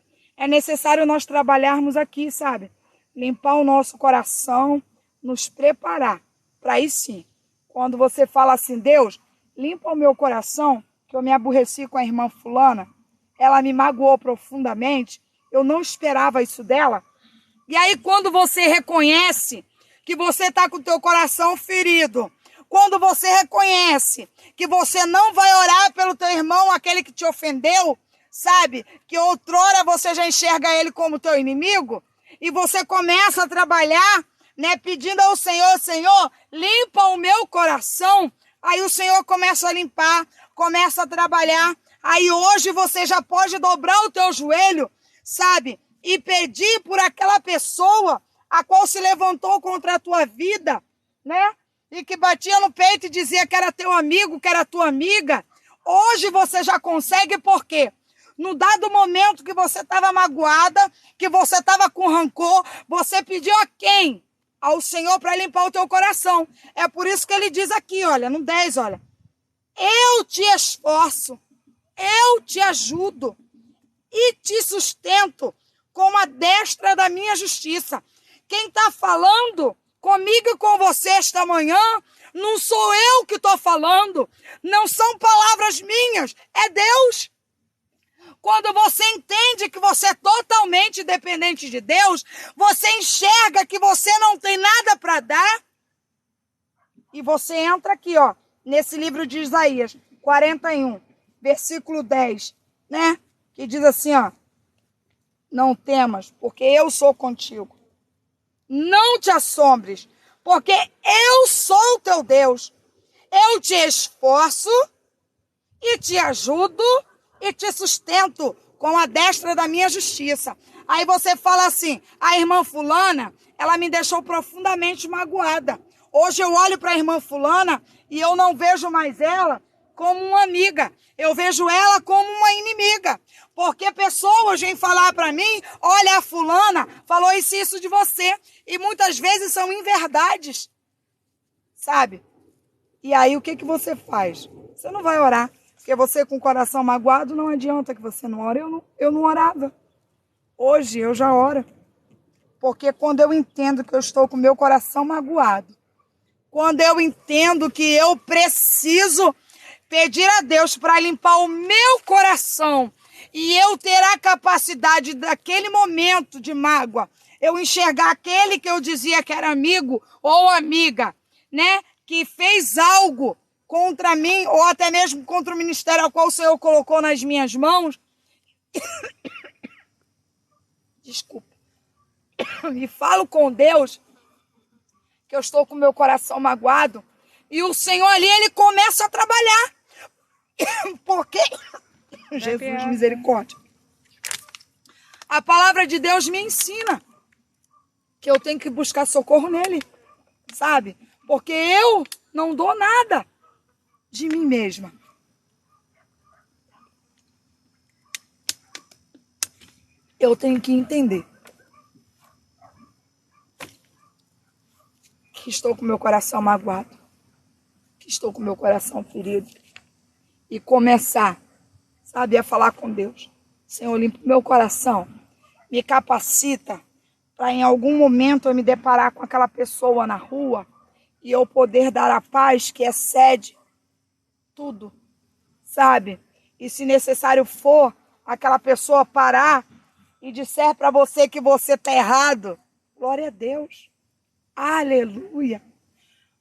É necessário nós trabalharmos aqui, sabe? Limpar o nosso coração, nos preparar. Para aí sim, quando você fala assim, Deus, limpa o meu coração, que eu me aborreci com a irmã fulana, ela me magoou profundamente, eu não esperava isso dela. E aí quando você reconhece que você está com o teu coração ferido, quando você reconhece que você não vai orar pelo teu irmão, aquele que te ofendeu, sabe, que outrora você já enxerga ele como teu inimigo, e você começa a trabalhar, né, pedindo ao Senhor, Senhor, limpa o meu coração, aí o Senhor começa a limpar, começa a trabalhar, aí hoje você já pode dobrar o teu joelho, sabe, e pedir por aquela pessoa a qual se levantou contra a tua vida, né, e que batia no peito e dizia que era teu amigo, que era tua amiga. Hoje você já consegue, por quê? No dado momento que você estava magoada, que você estava com rancor, você pediu a quem? Ao Senhor para limpar o teu coração. É por isso que ele diz aqui, olha, no 10, olha. Eu te esforço, eu te ajudo e te sustento com a destra da minha justiça. Quem está falando comigo e com você esta manhã, não sou eu que estou falando, não são palavras minhas, é Deus. Quando você entende que você é totalmente dependente de Deus, você enxerga que você não tem nada para dar, e você entra aqui, ó, nesse livro de Isaías 41, versículo 10, né? Que diz assim, ó, não temas, porque eu sou contigo. Não te assombres, porque eu sou o teu Deus. Eu te esforço e te ajudo e te sustento com a destra da minha justiça. Aí você fala assim, a irmã fulana, ela me deixou profundamente magoada. Hoje eu olho para a irmã fulana e eu não vejo mais ela como uma amiga. Eu vejo ela como uma inimiga. Porque pessoas vêm falar para mim, olha, a fulana falou isso de você. E muitas vezes são inverdades, sabe? E aí o que você faz? Você não vai orar. Porque você com o coração magoado, não adianta que você não ore. Eu não orava. Hoje eu já oro. Porque quando eu entendo que eu estou com o meu coração magoado, quando eu entendo que eu preciso pedir a Deus para limpar o meu coração e eu ter a capacidade daquele momento de mágoa, eu enxergar aquele que eu dizia que era amigo ou amiga, né, que fez algo contra mim, ou até mesmo contra o ministério ao qual o Senhor colocou nas minhas mãos. Desculpa. E falo com Deus que eu estou com o meu coração magoado. E o Senhor ali, ele começa a trabalhar. Porque, Jesus, misericórdia. A palavra de Deus me ensina que eu tenho que buscar socorro nele, sabe? Porque eu não dou nada de mim mesma. Eu tenho que entender que estou com meu coração magoado, que estou com meu coração ferido, e começar, sabe, a falar com Deus. Senhor, limpa meu coração, me capacita para em algum momento eu me deparar com aquela pessoa na rua e eu poder dar a paz que excede tudo, sabe? E se necessário for, aquela pessoa parar e disser para você que você está errado, glória a Deus, aleluia,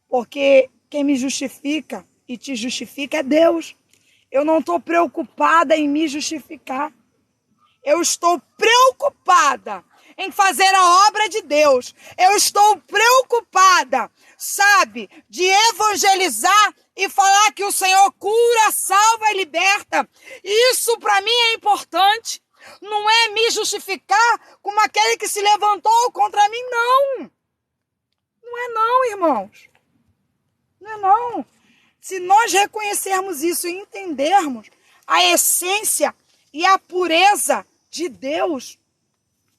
porque quem me justifica e te justifica é Deus. Eu não estou preocupada em me justificar, Eu estou preocupada em fazer a obra de Deus. Eu estou preocupada, sabe, de evangelizar e falar que o Senhor cura, salva e liberta. Isso para mim é importante. Não é me justificar como aquele que se levantou contra mim, não. Não é não, irmãos. Não é não. Se nós reconhecermos isso e entendermos a essência e a pureza de Deus,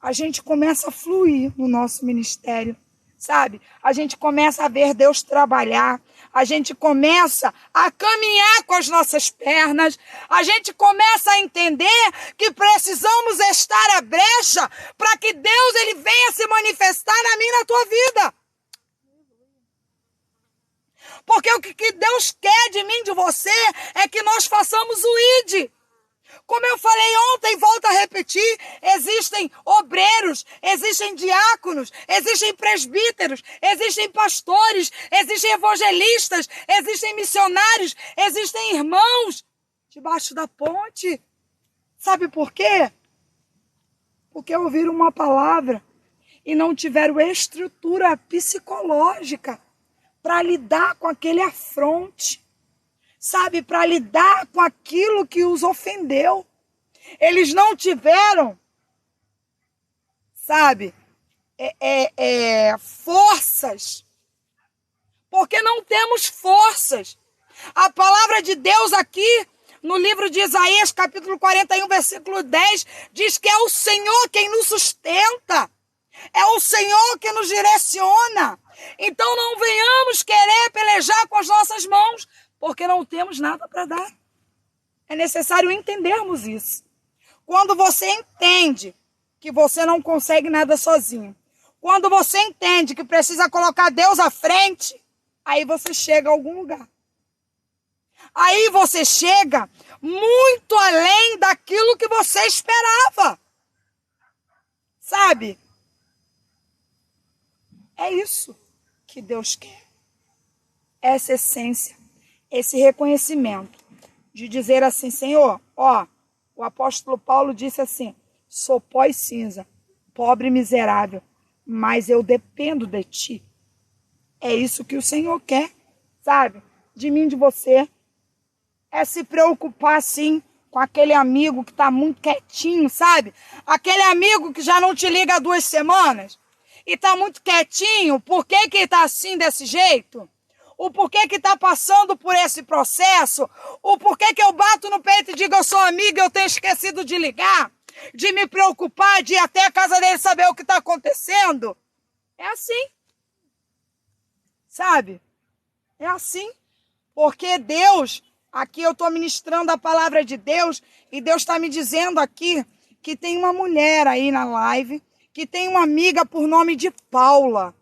a gente começa a fluir no nosso ministério, sabe? A gente começa a ver Deus trabalhar, a gente começa a caminhar com as nossas pernas, a gente começa a entender que precisamos estar à brecha para que Deus ele venha se manifestar na minha e na tua vida. Porque o que Deus quer de mim, de você, é que nós façamos o ID. Como eu falei ontem, volto a repetir, existem obreiros, existem diáconos, existem presbíteros, existem pastores, existem evangelistas, existem missionários, existem irmãos debaixo da ponte. Sabe por quê? Porque ouviram uma palavra e não tiveram estrutura psicológica para lidar com aquele afronte. Sabe, para lidar com aquilo que os ofendeu. Eles não tiveram, sabe, forças. Porque não temos forças. A palavra de Deus aqui, no livro de Isaías, capítulo 41, versículo 10, diz que é o Senhor quem nos sustenta. É o Senhor que nos direciona. Então não venhamos querer pelejar com as nossas mãos, porque não temos nada para dar. É necessário entendermos isso. Quando você entende que você não consegue nada sozinho, quando você entende que precisa colocar Deus à frente, aí você chega a algum lugar. Aí você chega muito além daquilo que você esperava. Sabe? É isso que Deus quer. Essa essência. Esse reconhecimento de dizer assim, Senhor, o apóstolo Paulo disse assim, sou pó e cinza, pobre e miserável, mas eu dependo de ti. É isso que o Senhor quer, sabe? De mim, de você. É se preocupar, sim, com aquele amigo que está muito quietinho, sabe? Aquele amigo que já não te liga há 2 semanas e está muito quietinho. Por que que está assim, desse jeito? O porquê que está passando por esse processo, o porquê que eu bato no peito e digo eu sou amigo e eu tenho esquecido de ligar, de me preocupar, de ir até a casa dele saber o que está acontecendo. É assim, sabe? É assim, porque Deus, aqui eu estou ministrando a palavra de Deus e Deus está me dizendo aqui que tem uma mulher aí na live, que tem uma amiga por nome de Paula.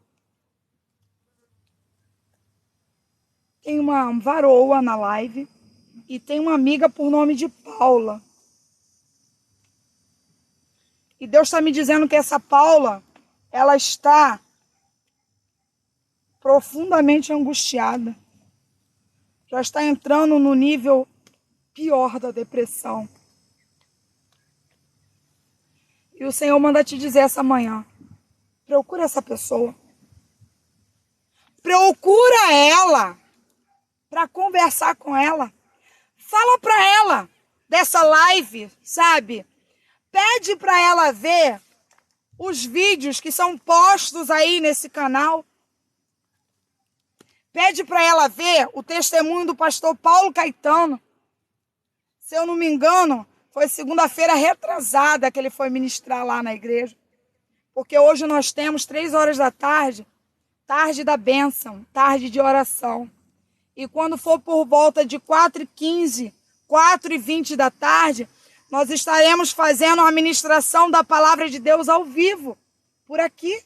Tem uma varoa na live e tem uma amiga por nome de Paula. E Deus está me dizendo que essa Paula, ela está profundamente angustiada. Já está entrando no nível pior da depressão. E o Senhor manda te dizer essa manhã, procura essa pessoa. Procura ela. Para conversar com ela. Fala para ela dessa live, sabe? Pede para ela ver os vídeos que são postos aí nesse canal. Pede para ela ver o testemunho do pastor Paulo Caetano. Se eu não me engano, foi segunda-feira retrasada que ele foi ministrar lá na igreja. Porque hoje nós temos 3 horas da tarde, tarde da bênção, tarde de oração. E quando for por volta de 4h15, 4h20 da tarde, nós estaremos fazendo a ministração da palavra de Deus ao vivo, por aqui,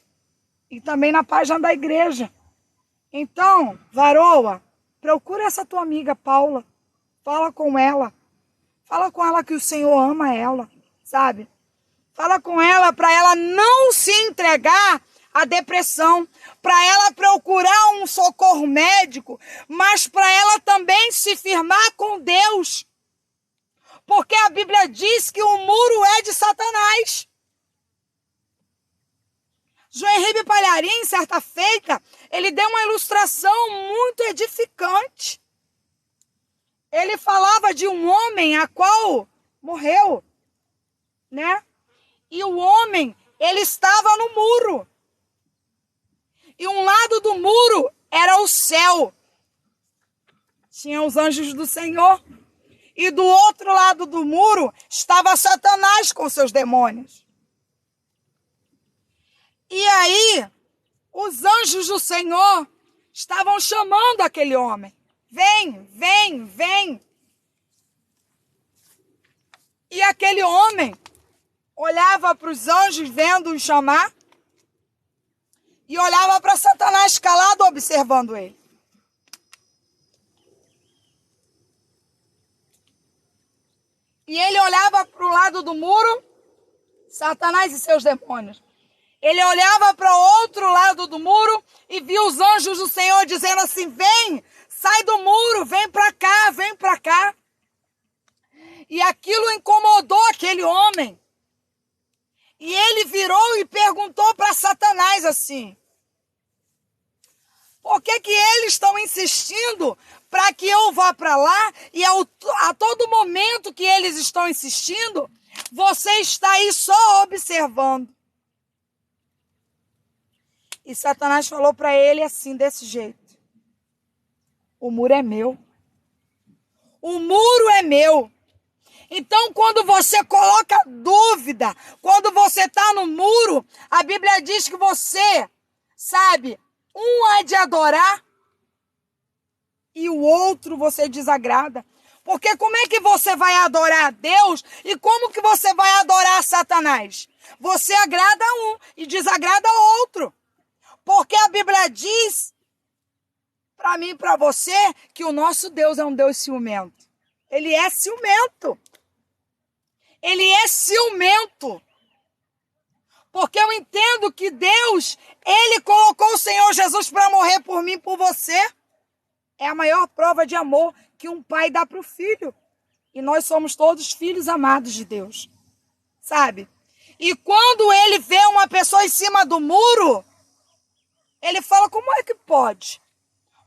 e também na página da igreja. Então, varoa, procura essa tua amiga Paula, fala com ela que o Senhor ama ela, sabe? Fala com ela para ela não se entregar à depressão, para ela procurar um socorro médico, mas para ela também se firmar com Deus. Porque a Bíblia diz que o muro é de Satanás. João Henrique Palharim, certa feita, ele deu uma ilustração muito edificante. Ele falava de um homem a qual morreu, né? E o homem, ele estava no muro. E um lado do muro era o céu. Tinha os anjos do Senhor. E do outro lado do muro estava Satanás com seus demônios. E aí, os anjos do Senhor estavam chamando aquele homem. Vem, vem, vem. E aquele homem olhava para os anjos vendo-os chamar e olhava para Satanás calado observando ele. E ele olhava para o lado do muro, Satanás e seus demônios. Ele olhava para o outro lado do muro e via os anjos do Senhor dizendo assim, vem, sai do muro, vem para cá, vem para cá. E aquilo incomodou aquele homem. E ele virou e perguntou para Satanás assim, por que eles estão insistindo para que eu vá para lá e a todo momento que eles estão insistindo, você está aí só observando? E Satanás falou para ele assim, desse jeito. O muro é meu. O muro é meu. Então, quando você coloca dúvida, quando você está no muro, a Bíblia diz que você, sabe, um há de adorar e o outro você desagrada. Porque como é que você vai adorar a Deus e como que você vai adorar Satanás? Você agrada um e desagrada outro. Porque a Bíblia diz, para mim e para você, que o nosso Deus é um Deus ciumento. Ele é ciumento. Ele é ciumento. Porque eu entendo que Deus, Ele colocou o Senhor Jesus para morrer por mim e por você. É a maior prova de amor que um pai dá para o filho. E nós somos todos filhos amados de Deus. Sabe? E quando Ele vê uma pessoa em cima do muro, Ele fala, como é que pode?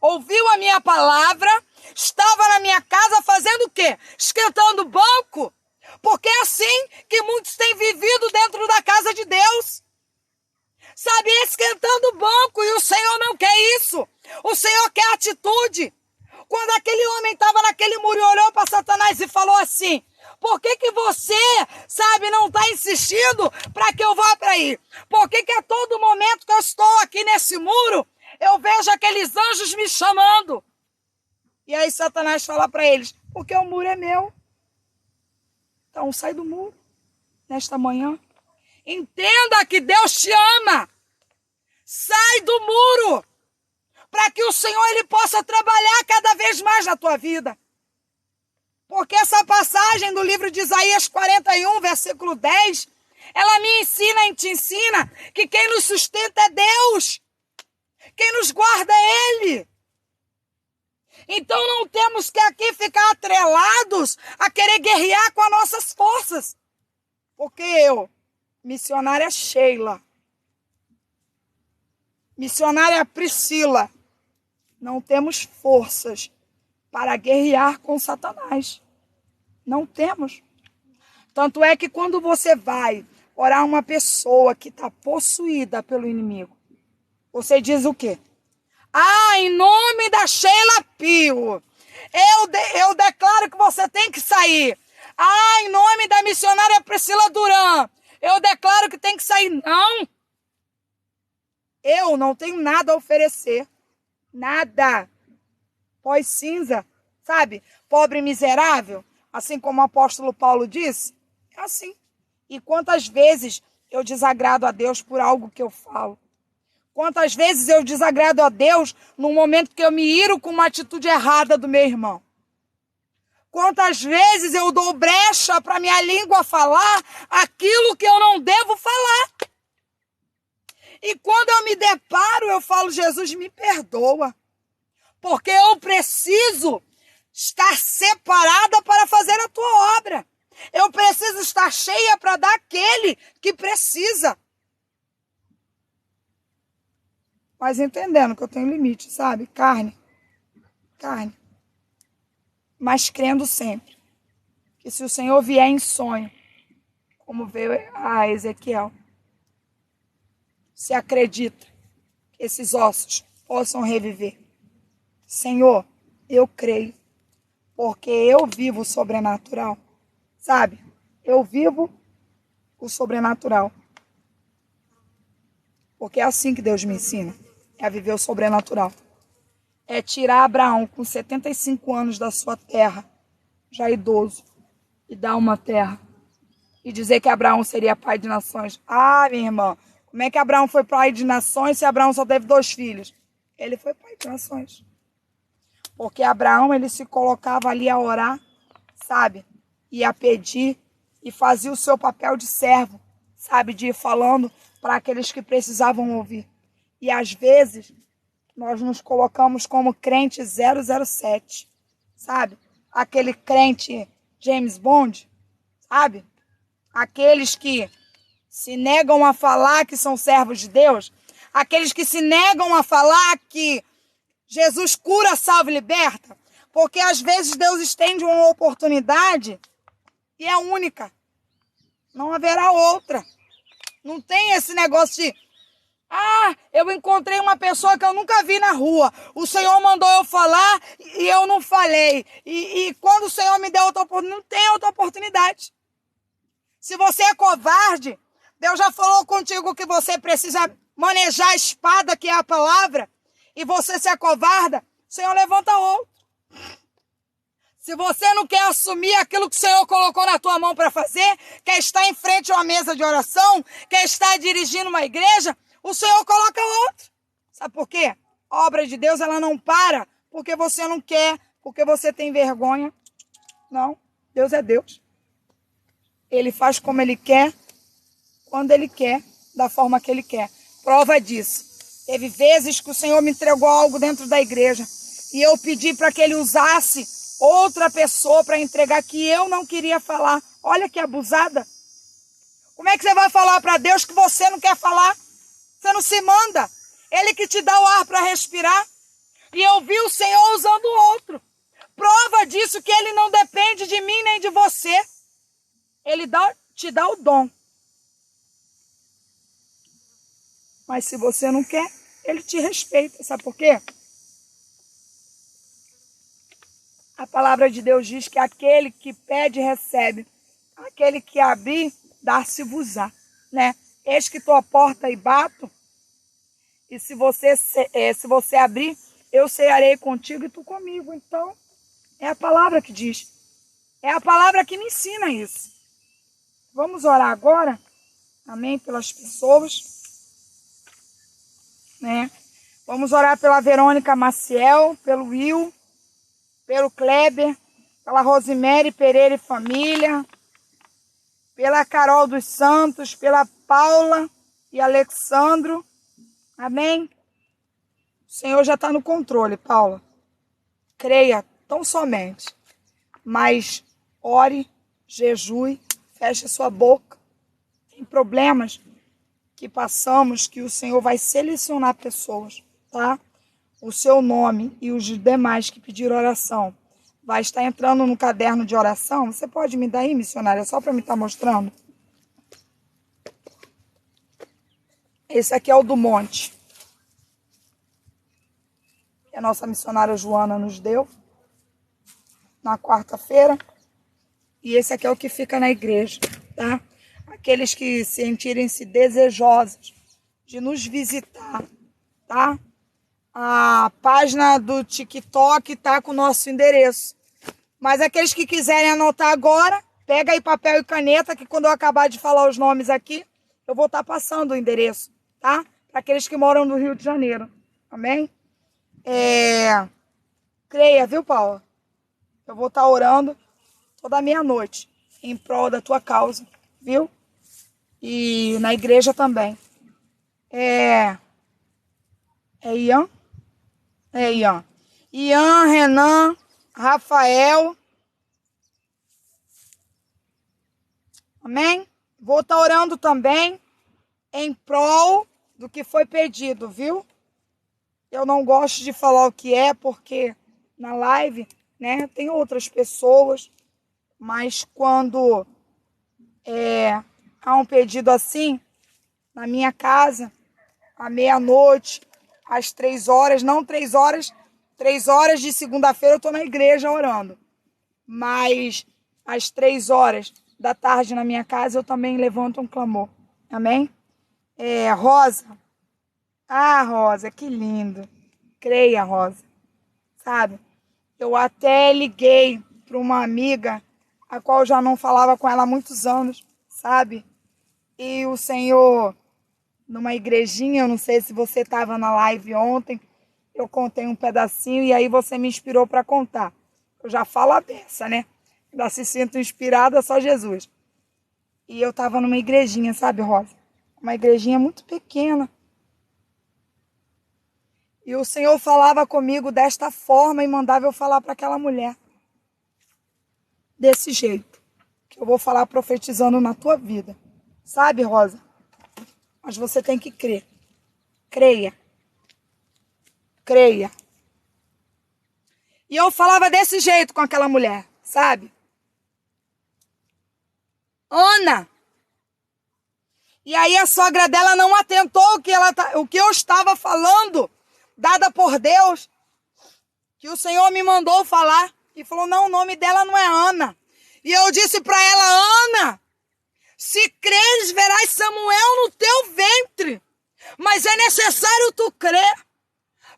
Ouviu a minha palavra, estava na minha casa fazendo o quê? Esquentando banco? Porque é assim que muitos têm vivido dentro da casa de Deus. Sabe, esquentando banco, e o Senhor não quer isso. O Senhor quer atitude. Quando aquele homem estava naquele muro e olhou para Satanás e falou assim, por que você, sabe, não está insistindo para que eu vá para aí? Por que a todo momento que eu estou aqui nesse muro, eu vejo aqueles anjos me chamando? E aí Satanás fala para eles, porque o muro é meu. Então sai do muro nesta manhã. Entenda que Deus te ama. Sai do muro para que o Senhor ele possa trabalhar cada vez mais na tua vida. Porque essa passagem do livro de Isaías 41, versículo 10, ela me ensina e te ensina que quem nos sustenta é Deus. Quem nos guarda é Ele. Então não temos que aqui ficar atrelados a querer guerrear com as nossas forças. Porque eu, missionária Sheila, missionária Priscila, não temos forças para guerrear com Satanás. Não temos. Tanto é que quando você vai orar uma pessoa que está possuída pelo inimigo, você diz o quê? Ah, em nome da Sheila Pio, eu declaro que você tem que sair. Ah, em nome da missionária Priscila Duran, eu declaro que tem que sair. Não. Eu não tenho nada a oferecer. Nada. Pós cinza, sabe? Pobre e miserável, assim como o apóstolo Paulo disse. É assim. E quantas vezes eu desagrado a Deus por algo que eu falo? Quantas vezes eu desagrado a Deus no momento que eu me iro com uma atitude errada do meu irmão? Quantas vezes eu dou brecha para minha língua falar aquilo que eu não devo falar? E quando eu me deparo, eu falo, Jesus, me perdoa. Porque eu preciso estar separada para fazer a tua obra. Eu preciso estar cheia para dar àquele que precisa. Mas entendendo que eu tenho limite, sabe? Carne. Mas crendo sempre que se o Senhor vier em sonho, como veio a Ezequiel, se acredita que esses ossos possam reviver. Senhor, eu creio, porque eu vivo o sobrenatural, sabe? Eu vivo o sobrenatural. Porque é assim que Deus me ensina, é a viver o sobrenatural. É tirar Abraão com 75 anos da sua terra, já idoso, e dar uma terra. E dizer que Abraão seria pai de nações. Ah, minha irmã, como é que Abraão foi pai de nações se Abraão só teve 2 filhos? Ele foi pai de nações. Porque Abraão, ele se colocava ali a orar, sabe? E a pedir, e fazia o seu papel de servo, sabe? De ir falando para aqueles que precisavam ouvir. E às vezes, nós nos colocamos como crente 007, sabe? Aquele crente James Bond, sabe? Aqueles que se negam a falar que são servos de Deus, aqueles que se negam a falar que Jesus cura, salva e liberta, porque às vezes Deus estende uma oportunidade e é única. Não haverá outra. Não tem esse negócio de, eu encontrei uma pessoa que eu nunca vi na rua. O Senhor mandou eu falar e eu não falei. E quando o Senhor me deu outra oportunidade, não tem outra oportunidade. Se você é covarde, Deus já falou contigo que você precisa manejar a espada, que é a palavra, e você se acovarda, o Senhor levanta outro. Se você não quer assumir aquilo que o Senhor colocou na tua mão para fazer, quer estar em frente a uma mesa de oração, quer estar dirigindo uma igreja, o Senhor coloca outro. Sabe por quê? A obra de Deus, ela não para porque você não quer, porque você tem vergonha. Não, Deus é Deus. Ele faz como Ele quer, quando Ele quer, da forma que Ele quer. Prova disso. Teve vezes que o Senhor me entregou algo dentro da igreja e eu pedi para que Ele usasse outra pessoa para entregar que eu não queria falar. Olha que abusada. Como é que você vai falar para Deus que você não quer falar? Você não se manda. Ele que te dá o ar para respirar. E eu vi o Senhor usando o outro. Prova disso que Ele não depende de mim nem de você. Ele te dá o dom. Mas se você não quer, Ele te respeita. Sabe por quê? A palavra de Deus diz que aquele que pede, recebe. Aquele que abrir, dar-se-vos-á. Né? Eis que estou à porta e bato. E se você abrir, eu cearei contigo e tu comigo. Então, é a palavra que diz. É a palavra que me ensina isso. Vamos orar agora, amém, pelas pessoas, né? Vamos orar pela Verônica Maciel, pelo Will, pelo Kleber, pela Rosemary Pereira e família, pela Carol dos Santos, pela Paula e Alexandro, amém? O Senhor já está no controle, Paula. Creia tão somente, mas ore, jejue, feche sua boca. Tem problemas que passamos que o Senhor vai selecionar pessoas, tá? O seu nome e os demais que pediram oração vai estar entrando no caderno de oração. Você pode me dar aí, missionária, só para me estar mostrando? Esse aqui é o do monte, que a nossa missionária Joana nos deu na quarta-feira. E esse aqui é o que fica na igreja, tá? Aqueles que sentirem-se desejosos de nos visitar, tá? A página do TikTok tá com o nosso endereço. Mas aqueles que quiserem anotar agora, pega aí papel e caneta, que quando eu acabar de falar os nomes aqui, eu vou estar passando o endereço, tá? Para aqueles que moram no Rio de Janeiro, amém? Creia, viu, Paula? Eu vou estar orando toda meia-noite em prol da tua causa, viu? E na igreja também. É Ian? É Ian. Ian, Renan, Rafael. Amém? Vou estar orando também em prol do que foi pedido, viu? Eu não gosto de falar o que é, porque na live, né, tem outras pessoas, mas quando há um pedido assim, na minha casa, à meia-noite, às 3 horas, não 3 horas, 3 horas de segunda-feira eu estou na igreja orando, mas às 3 horas da tarde na minha casa eu também levanto um clamor, amém? Rosa, Rosa, que lindo, creia, Rosa, sabe? Eu até liguei para uma amiga, a qual eu já não falava com ela há muitos anos, sabe? E o Senhor, numa igrejinha, eu não sei se você estava na live ontem, eu contei um pedacinho e aí você me inspirou para contar. Eu já falo a beça, né? Ainda se sinto inspirada, só Jesus. E eu estava numa igrejinha, sabe, Rosa? Uma igrejinha muito pequena. E o Senhor falava comigo desta forma e mandava eu falar para aquela mulher. Desse jeito. Que eu vou falar profetizando na tua vida. Sabe, Rosa? Mas você tem que crer. Creia. Creia. E eu falava desse jeito com aquela mulher, sabe? Ana. E aí a sogra dela não atentou o que eu estava falando, dada por Deus, que o Senhor me mandou falar. E falou, não, o nome dela não é Ana. E eu disse para ela, Ana, se creres, verás Samuel no teu ventre. Mas é necessário tu crer,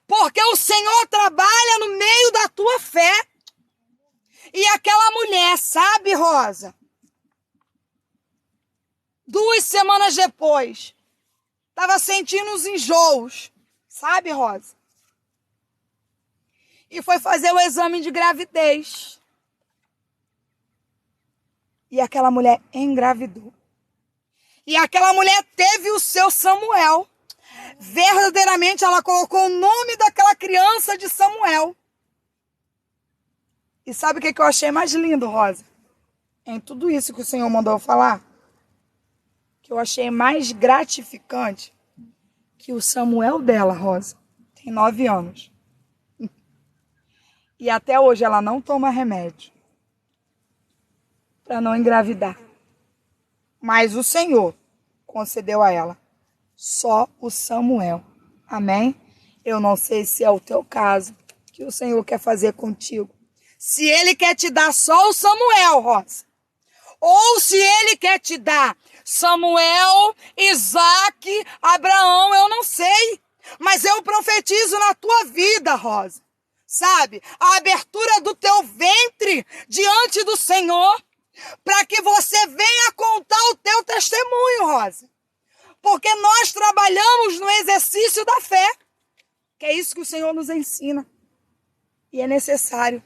porque o Senhor trabalha no meio da tua fé. E aquela mulher, sabe, Rosa? 2 semanas depois, estava sentindo os enjoos, sabe, Rosa? E foi fazer o exame de gravidez. E aquela mulher engravidou. E aquela mulher teve o seu Samuel. Verdadeiramente ela colocou o nome daquela criança de Samuel. E sabe o que eu achei mais lindo, Rosa? Em tudo isso que o Senhor mandou eu falar? Que eu achei mais gratificante que o Samuel dela, Rosa, tem 9 anos. E até hoje ela não toma remédio para não engravidar. Mas o Senhor concedeu a ela só o Samuel. Amém? Eu não sei se é o teu caso, que o Senhor quer fazer contigo. Se Ele quer te dar só o Samuel, Rosa, ou se Ele quer te dar Samuel, Isaac, Abraão, eu não sei. Mas eu profetizo na tua vida, Rosa. Sabe? A abertura do teu ventre diante do Senhor, para que você venha contar o teu testemunho, Rosa. Porque nós trabalhamos no exercício da fé, que é isso que o Senhor nos ensina. E é necessário,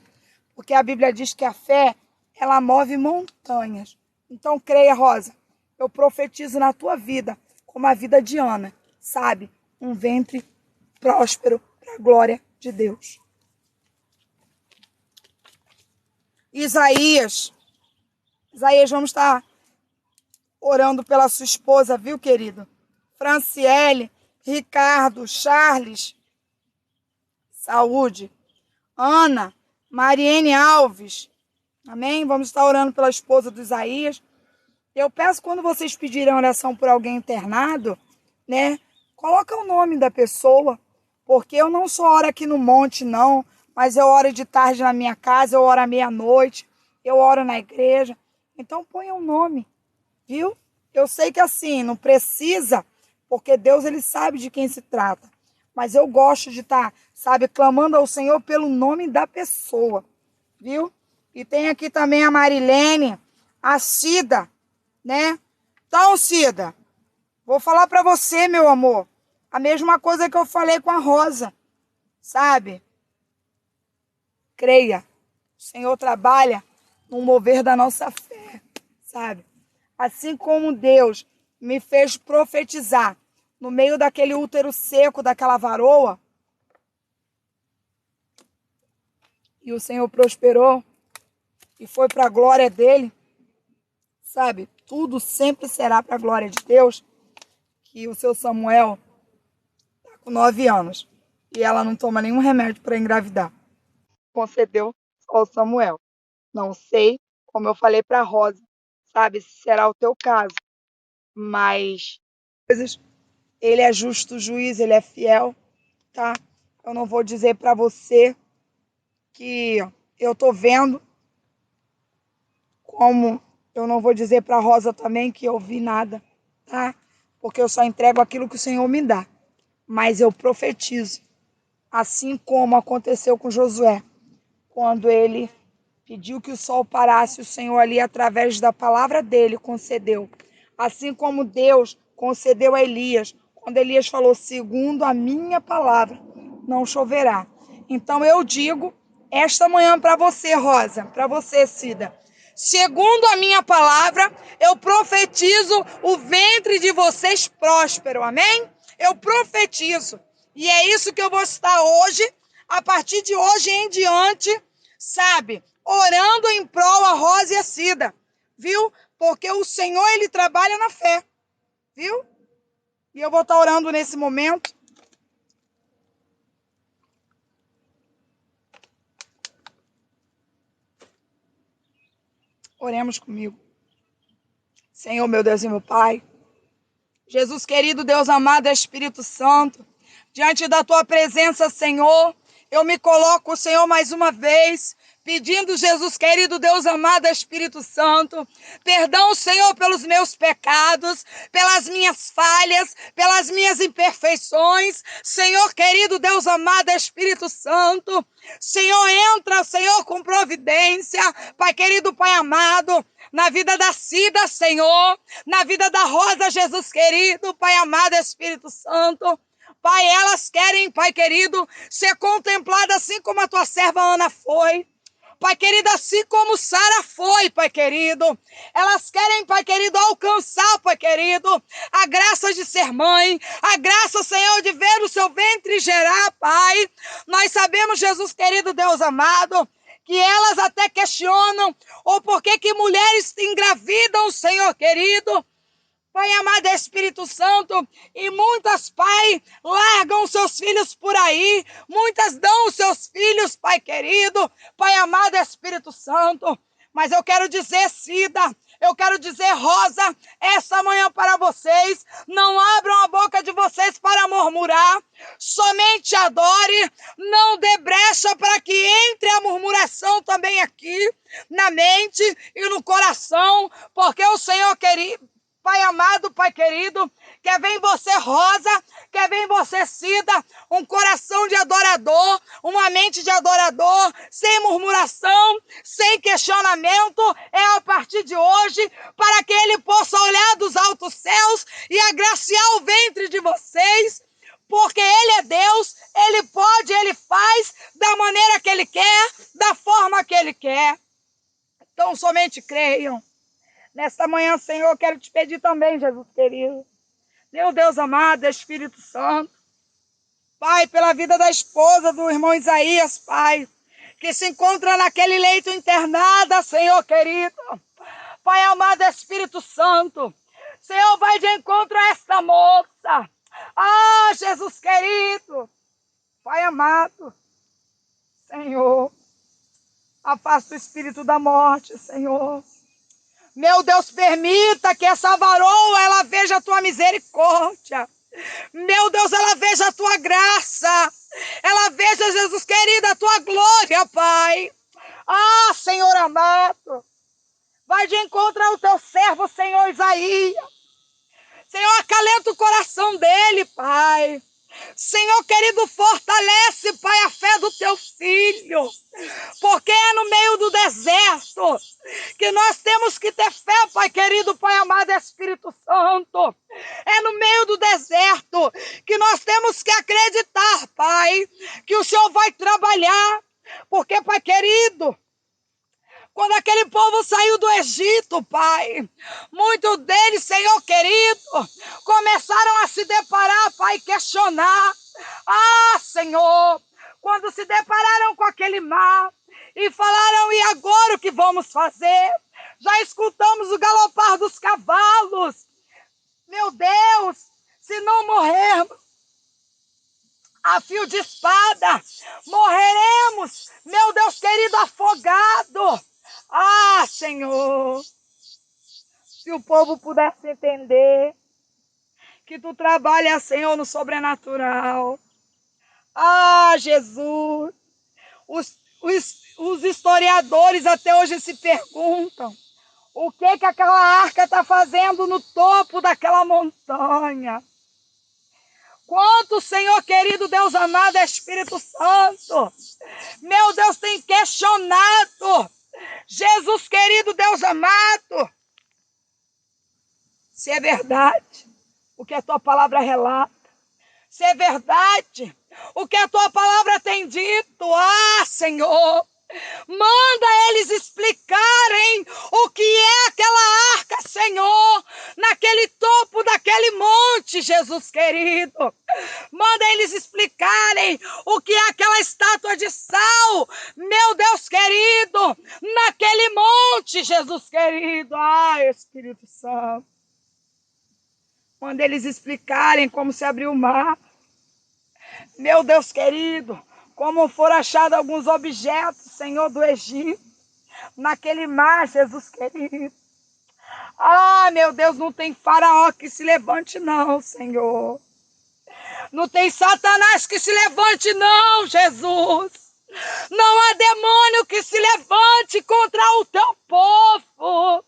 porque a Bíblia diz que a fé, ela move montanhas. Então creia, Rosa, eu profetizo na tua vida, como a vida de Ana, sabe? Um ventre próspero para a glória de Deus. Isaías, vamos estar orando pela sua esposa, viu, querido? Franciele, Ricardo, Charles, saúde. Ana, Mariene Alves, amém? Vamos estar orando pela esposa do Isaías. Eu peço, quando vocês pedirem oração por alguém internado, né? Coloca o nome da pessoa, porque eu não só oro aqui no monte, não, mas eu oro de tarde na minha casa, eu oro à meia-noite, eu oro na igreja. Então ponha um nome, viu? Eu sei que assim, não precisa, porque Deus, ele sabe de quem se trata. Mas eu gosto de estar, sabe, clamando ao Senhor pelo nome da pessoa, viu? E tem aqui também a Marilene, a Cida, né? Então, Cida, vou falar para você, meu amor, a mesma coisa que eu falei com a Rosa, sabe? Creia, o Senhor trabalha no mover da nossa fé, sabe? Assim como Deus me fez profetizar no meio daquele útero seco, daquela varoa, e o Senhor prosperou, e foi para a glória dele, sabe? tudo sempre será para a glória de Deus, que o seu Samuel está com 9 anos e ela não toma nenhum remédio para engravidar. Concedeu ao Samuel. Não sei, como eu falei para a Rosa, sabe, se será o teu caso, mas ele é justo juiz, ele é fiel, tá? Eu não vou dizer para você que eu tô vendo, como eu não vou dizer para a Rosa também que eu vi nada, tá? Porque eu só entrego aquilo que o Senhor me dá. Mas eu profetizo, assim como aconteceu com Josué, quando ele pediu que o sol parasse, o Senhor ali, através da palavra dele, concedeu. Assim como Deus concedeu a Elias, quando Elias falou, segundo a minha palavra, não choverá. Então eu digo, esta manhã para você, Rosa, para você, Cida, segundo a minha palavra, eu profetizo o ventre de vocês próspero, amém? Eu profetizo. E é isso que eu vou estar hoje, a partir de hoje em diante, sabe? Orando em prol a Rosa e a Cida, viu? Porque o Senhor, ele trabalha na fé, viu? E eu vou estar orando nesse momento. Oremos comigo. Senhor, meu Deus e meu Pai, Jesus querido, Deus amado, Espírito Santo, diante da tua presença, Senhor, eu me coloco, Senhor, mais uma vez, pedindo, Jesus querido, Deus amado, Espírito Santo, perdão, Senhor, pelos meus pecados, pelas minhas falhas, pelas minhas imperfeições. Senhor querido, Deus amado, Espírito Santo, Senhor, entra, Senhor, com providência, Pai querido, Pai amado, na vida da Cida, Senhor, na vida da Rosa, Jesus querido, Pai amado, Espírito Santo. Pai, elas querem, Pai querido, ser contempladas assim como a tua serva Ana foi. Pai querido, assim como Sara foi, Pai querido. Elas querem, Pai querido, alcançar, Pai querido, a graça de ser mãe, a graça, Senhor, de ver o seu ventre gerar, Pai. Nós sabemos, Jesus querido, Deus amado, que elas até questionam o porquê que mulheres engravidam, Senhor querido. Pai amado Espírito Santo, e muitas, Pai, largam seus filhos por aí, muitas dão os seus filhos, Pai querido, Pai amado Espírito Santo, mas eu quero dizer, Cida, eu quero dizer, Rosa, essa manhã para vocês, não abram a boca de vocês para murmurar, somente adore, não dê brecha para que entre a murmuração também aqui, na mente e no coração, porque o Senhor querido, Pai amado, Pai querido, quer ver em você, Rosa, quer ver em você, Cida, um coração de adorador, uma mente de adorador, sem murmuração, sem questionamento, é a partir de hoje, para que Ele possa olhar dos altos céus e agraciar o ventre de vocês, porque Ele é Deus, Ele pode, Ele faz da maneira que Ele quer, da forma que Ele quer. Então, somente creiam. Nesta manhã, Senhor, eu quero te pedir também, Jesus querido. Meu Deus amado, Espírito Santo. Pai, pela vida da esposa do irmão Isaías, Pai, que se encontra naquele leito internada, Senhor querido. Pai amado, Espírito Santo. Senhor, vai de encontro a esta moça. Ah, Jesus querido. Pai amado. Senhor, afasta o espírito da morte, Senhor. Meu Deus, permita que essa varoa, ela veja a tua misericórdia. Meu Deus, ela veja a tua graça. Ela veja, Jesus querido, a tua glória, Pai. Ah, Senhor amado. Vai de encontro ao teu servo, Senhor Isaías. Senhor, acalenta o coração dele, Pai. Senhor querido, fortalece, Pai, a fé do teu filho, porque é no meio do deserto que nós temos que ter fé, Pai querido, Pai amado Espírito Santo. É no meio do deserto que nós temos que acreditar, Pai, que o Senhor vai trabalhar, porque, Pai querido, quando aquele povo saiu do Egito, Pai, muitos deles, Senhor querido, começaram a se deparar, Pai, questionar. Ah, Senhor, quando se depararam com aquele mar e falaram, e agora o que vamos fazer? Já escutamos o galopar dos cavalos. a fio de espada, morreremos, meu Deus querido, afogado. Ah, Senhor, se o povo pudesse entender que tu trabalhas, Senhor, no sobrenatural. Ah, Jesus, os historiadores até hoje se perguntam o que aquela arca está fazendo no topo daquela montanha. Quanto, Senhor querido, Deus amado, Espírito Santo, meu Deus, tem questionado, Jesus querido, Deus amado, se é verdade o que a tua palavra relata, se é verdade o que a tua palavra tem dito. Ah, Senhor, manda eles explicarem o que é aquela arca, Senhor, naquele topo daquele monte, Jesus querido. Manda eles explicarem o que é aquela estátua de sal, meu Deus querido, naquele monte, Jesus querido. Ah, Espírito Santo. Manda eles explicarem como se abriu o mar. Meu Deus querido, como foram achados alguns objetos, Senhor, do Egito, naquele mar, Jesus querido. Ah, meu Deus, não tem faraó que se levante não, Senhor. Não tem Satanás que se levante não, Jesus. Não há demônio que se levante contra o teu povo,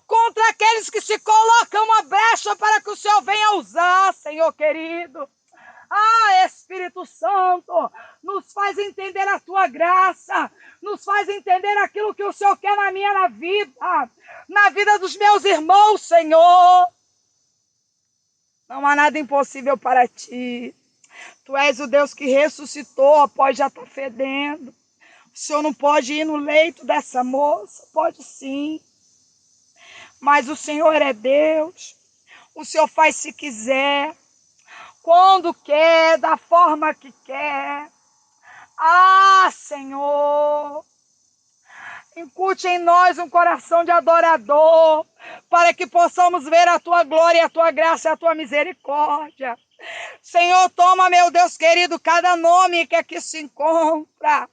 contra aqueles que se colocam uma brecha para que o Senhor venha usar, Senhor querido. Ah, Espírito Santo, nos faz entender a tua graça, nos faz entender aquilo que o Senhor quer na minha na vida dos meus irmãos, Senhor. Não há nada impossível para ti. Tu és o Deus que ressuscitou após já estar fedendo. O Senhor não pode ir no leito dessa moça? Pode sim. Mas o Senhor é Deus. O Senhor faz se quiser, quando quer, da forma que quer. Ah, Senhor, incute em nós um coração de adorador, para que possamos ver a tua glória, a tua graça e a tua misericórdia. Senhor, toma, meu Deus querido, cada nome que aqui se encontra.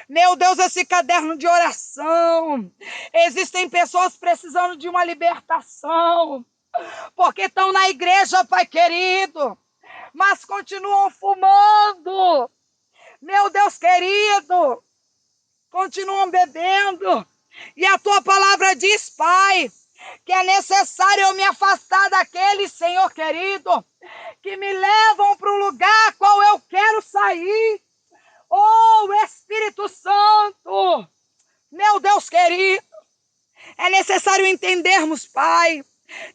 Meu Deus, esse caderno de oração. Existem pessoas precisando de uma libertação, porque estão na igreja, Pai querido, mas continuam fumando. Meu Deus querido, continuam bebendo. E a tua palavra diz, Pai, que é necessário eu me afastar daqueles, Senhor querido, que me levam para o lugar qual eu quero sair. Oh, Espírito Santo, meu Deus querido, é necessário entendermos, Pai,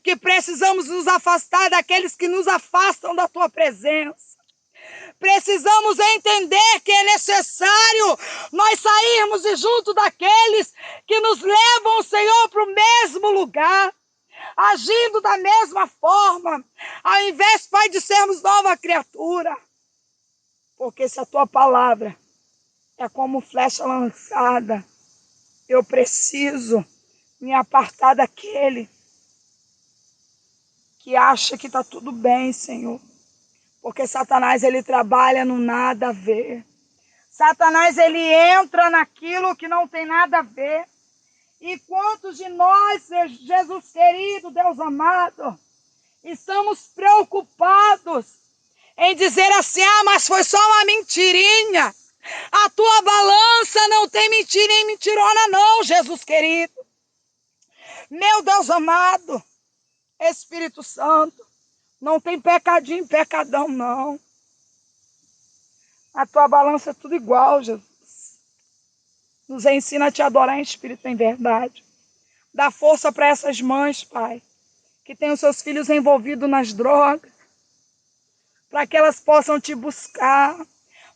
que precisamos nos afastar daqueles que nos afastam da tua presença. Precisamos entender que é necessário nós sairmos de junto daqueles que nos levam, Senhor, para o mesmo lugar, agindo da mesma forma, ao invés, Pai, de sermos nova criatura. Porque se a tua palavra é como flecha lançada, eu preciso me apartar daquele que acha que está tudo bem, Senhor. Porque Satanás, ele trabalha no nada a ver. Satanás, ele entra naquilo que não tem nada a ver. E quantos de nós, Jesus querido, Deus amado, estamos preocupados em dizer assim, mas foi só uma mentirinha. A tua balança não tem mentira nem mentirona não, Jesus querido. Meu Deus amado, Espírito Santo, não tem pecadinho, pecadão não. A tua balança é tudo igual, Jesus. Nos ensina a te adorar em espírito e em verdade. Dá força para essas mães, Pai, que têm os seus filhos envolvidos nas drogas, para que elas possam te buscar,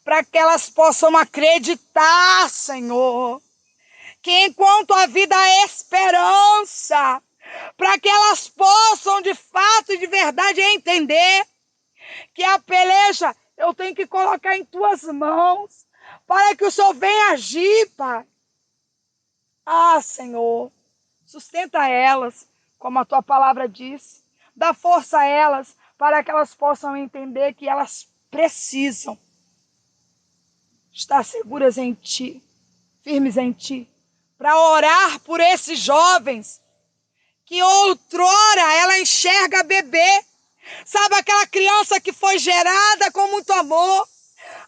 para que elas possam acreditar, Senhor, que enquanto a vida há esperança, para que elas possam de fato e de verdade entender que a peleja eu tenho que colocar em tuas mãos, para que o Senhor venha agir, Pai. Ah, Senhor, sustenta elas, como a tua palavra diz, dá força a elas, para que elas possam entender que elas precisam estar seguras em Ti, firmes em Ti, para orar por esses jovens que outrora ela enxerga bebê. Sabe aquela criança que foi gerada com muito amor?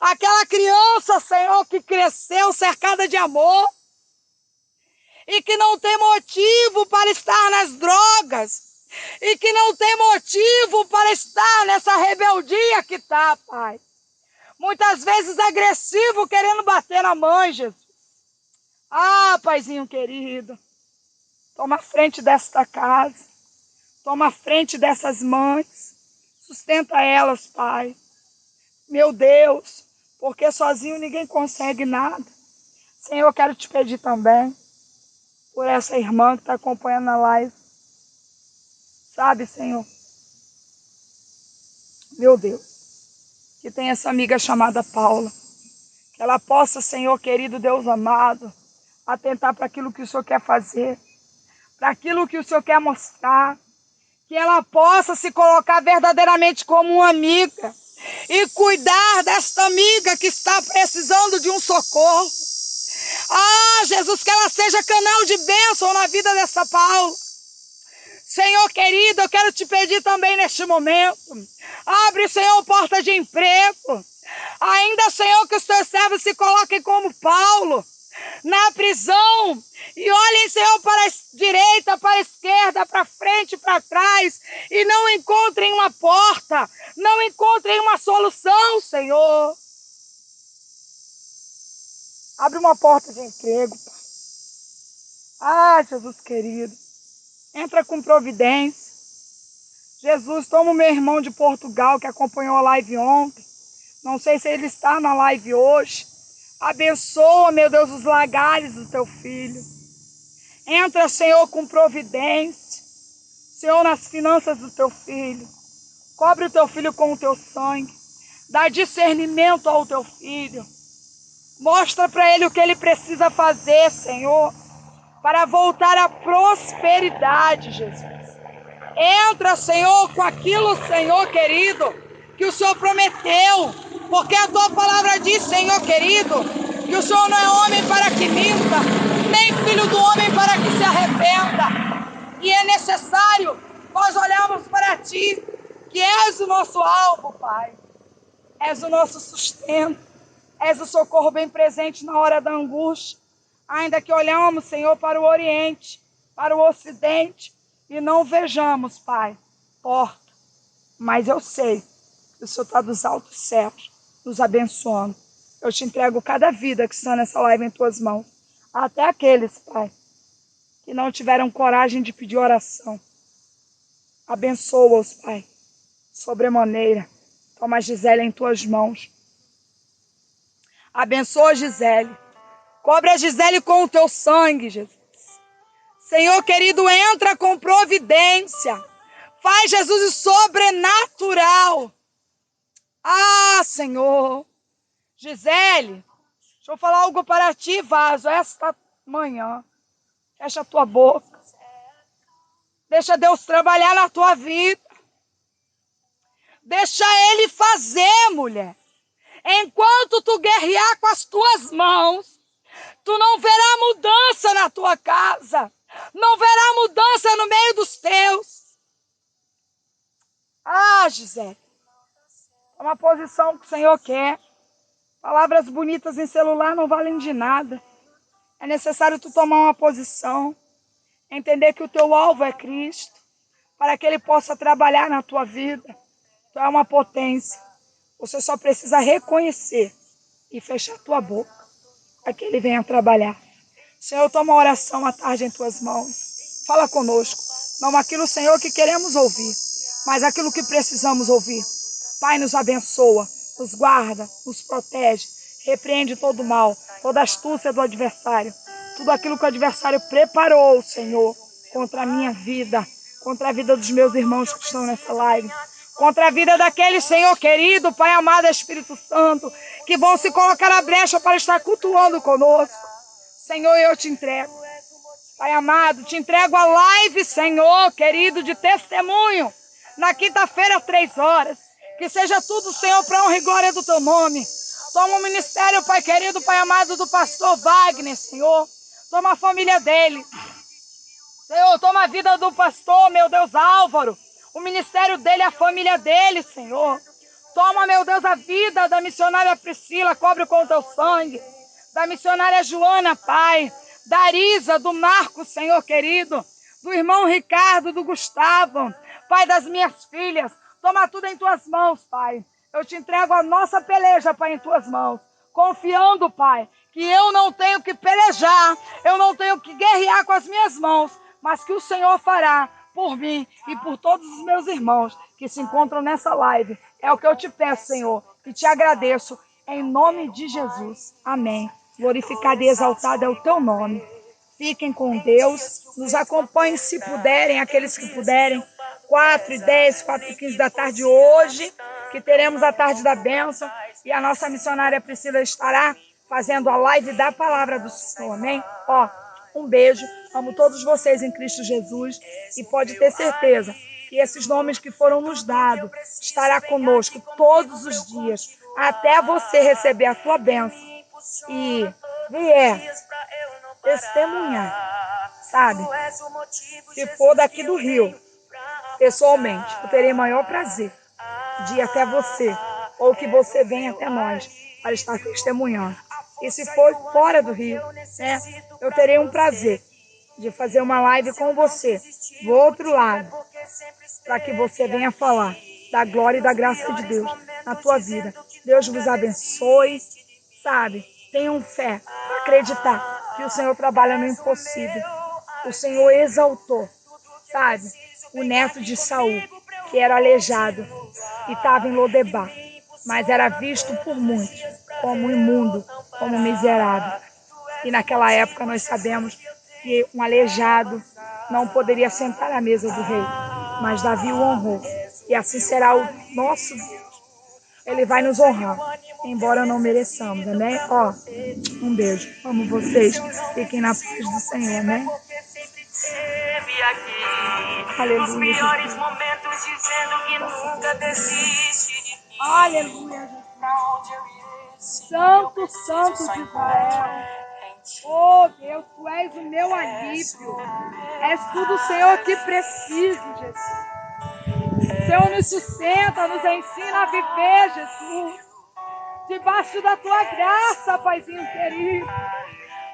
Aquela criança, Senhor, que cresceu cercada de amor e que não tem motivo para estar nas drogas e que não tem motivo para estar nessa rebeldia que está, Pai. Muitas vezes agressivo, querendo bater na mãe, Jesus. Ah, Paizinho querido, toma a frente desta casa, toma a frente dessas mães, sustenta elas, Pai. Meu Deus, porque sozinho ninguém consegue nada. Senhor, eu quero te pedir também por essa irmã que está acompanhando a live. Sabe, Senhor, meu Deus, que tem essa amiga chamada Paula. Que ela possa, Senhor querido, Deus amado, atentar para aquilo que o Senhor quer fazer, para aquilo que o Senhor quer mostrar. Que ela possa se colocar verdadeiramente como uma amiga e cuidar desta amiga que está precisando de um socorro. Ah, Jesus, que ela seja canal de bênção na vida dessa Paula. Senhor querido, eu quero te pedir também neste momento. Abre, Senhor, porta de emprego. Ainda, Senhor, que os teus servos se coloquem como Paulo na prisão e olhem, Senhor, para a direita, para a esquerda, para frente, para trás e não encontrem uma porta, não encontrem uma solução, Senhor. Abre uma porta de emprego, Pai. Ah, Jesus querido, entra com providência. Jesus, toma o meu irmão de Portugal que acompanhou a live ontem. Não sei se ele está na live hoje. Abençoa, meu Deus, os lagares do teu filho. Entra, Senhor, com providência. Senhor, nas finanças do teu filho. Cobre o teu filho com o teu sangue. Dá discernimento ao teu filho. Mostra para ele o que ele precisa fazer, Senhor, para voltar à prosperidade, Jesus. Entra, Senhor, com aquilo, Senhor querido, que o Senhor prometeu. Porque a tua palavra diz, Senhor querido, que o Senhor não é homem para que minta, nem filho do homem para que se arrependa. E é necessário nós olharmos para ti, que és o nosso alvo, Pai. És o nosso sustento. És o socorro bem presente na hora da angústia. Ainda que olhamos, Senhor, para o Oriente, para o Ocidente, e não vejamos, Pai, porta. Mas eu sei que o Senhor está dos altos céus, nos abençoando. Eu te entrego cada vida que está nessa live em tuas mãos. Até aqueles, Pai, que não tiveram coragem de pedir oração. Abençoa-os, Pai, sobremaneira. Toma a Gisele em tuas mãos. Abençoa a Gisele. Cobre a Gisele com o teu sangue, Jesus. Senhor querido, entra com providência. Faz, Jesus, o sobrenatural. Ah, Senhor. Gisele, deixa eu falar algo para ti, vaso. Esta manhã, fecha a tua boca. Deixa Deus trabalhar na tua vida. Deixa Ele fazer, mulher. Enquanto tu guerrear com as tuas mãos, tu não verá mudança na tua casa. Não verá mudança no meio dos teus. Ah, Gisele. É uma posição que o Senhor quer. Palavras bonitas em celular não valem de nada. É necessário tu tomar uma posição. Entender que o teu alvo é Cristo. Para que Ele possa trabalhar na tua vida. Tu é uma potência. Você só precisa reconhecer e fechar a tua boca para que Ele venha trabalhar. Senhor, toma uma oração à tarde em tuas mãos. Fala conosco. Não aquilo, Senhor, que queremos ouvir, mas aquilo que precisamos ouvir. Pai, nos abençoa, nos guarda, nos protege. Repreende todo o mal, toda a astúcia do adversário. Tudo aquilo que o adversário preparou, Senhor, contra a minha vida, contra a vida dos meus irmãos que estão nessa live. Contra a vida daqueles, Senhor querido, Pai amado, Espírito Santo, que vão se colocar na brecha para estar cultuando conosco. Senhor, eu te entrego. Pai amado, te entrego a live, Senhor querido, de testemunho, na quinta-feira, às 3 horas. Que seja tudo, Senhor, para honra e glória do teu nome. Toma o ministério, Pai querido, Pai amado do pastor Wagner, Senhor. Toma a família dele. Senhor, toma a vida do pastor, meu Deus, Álvaro. O ministério dele, a família dele, Senhor. Toma, meu Deus, a vida da missionária Priscila, cobre com o teu sangue. Da missionária Joana, Pai. Da Arisa, do Marcos, Senhor querido. Do irmão Ricardo, do Gustavo. Pai, das minhas filhas. Toma tudo em tuas mãos, Pai. Eu te entrego a nossa peleja, Pai, em tuas mãos. Confiando, Pai, que eu não tenho que pelejar. Eu não tenho que guerrear com as minhas mãos. Mas que o Senhor fará por mim e por todos os meus irmãos que se encontram nessa live. É o que eu te peço, Senhor, e te agradeço em nome de Jesus. Amém. Glorificado e exaltado é o teu nome. Fiquem com Deus. Nos acompanhem se puderem, aqueles que puderem. 4h10, 4h15 da tarde hoje, que teremos a tarde da bênção. E a nossa missionária Priscila estará fazendo a live da palavra do Senhor. Amém? Um beijo, amo todos vocês em Cristo Jesus e pode ter certeza que esses nomes que foram nos dados estará conosco todos os dias até você receber a tua bênção e vier testemunhar, sabe? Se for daqui do Rio, pessoalmente, eu terei maior prazer de ir até você ou que você venha até nós para estar testemunhando. E se for fora do Rio, né, eu terei um prazer de fazer uma live com você, do outro lado, para que você venha falar da glória e da graça de Deus na tua vida. Deus vos abençoe, sabe? Tenham fé, acreditar que o Senhor trabalha no impossível. O Senhor exaltou, sabe? O neto de Saul, que era aleijado e estava em Lodebar, mas era visto por muitos como imundo, como miserável. E naquela época nós sabemos que um aleijado não poderia sentar à mesa do rei, mas Davi o honrou. E assim será o nosso Deus. Ele vai nos honrar, embora não mereçamos, né? Um beijo. Amo vocês. Fiquem na paz do Senhor, né? Aleluia. Aleluia. Santo, Santo de Israel. Oh Deus, tu és o meu alívio. És tudo, Senhor, que preciso, Jesus. Senhor, nos sustenta, nos ensina a viver, Jesus. Debaixo da tua graça, Paizinho querido.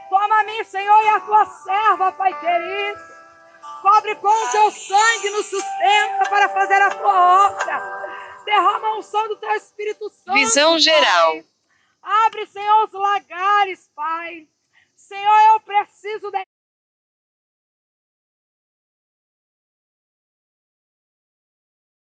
Toma a mim, Senhor, e a tua serva, Pai querido. Cobre com o teu sangue, nos sustenta para fazer a tua obra. Derrama a unção do teu Espírito Santo. Visão geral. Pai. Abre, Senhor, os lagares, Pai. Senhor, eu preciso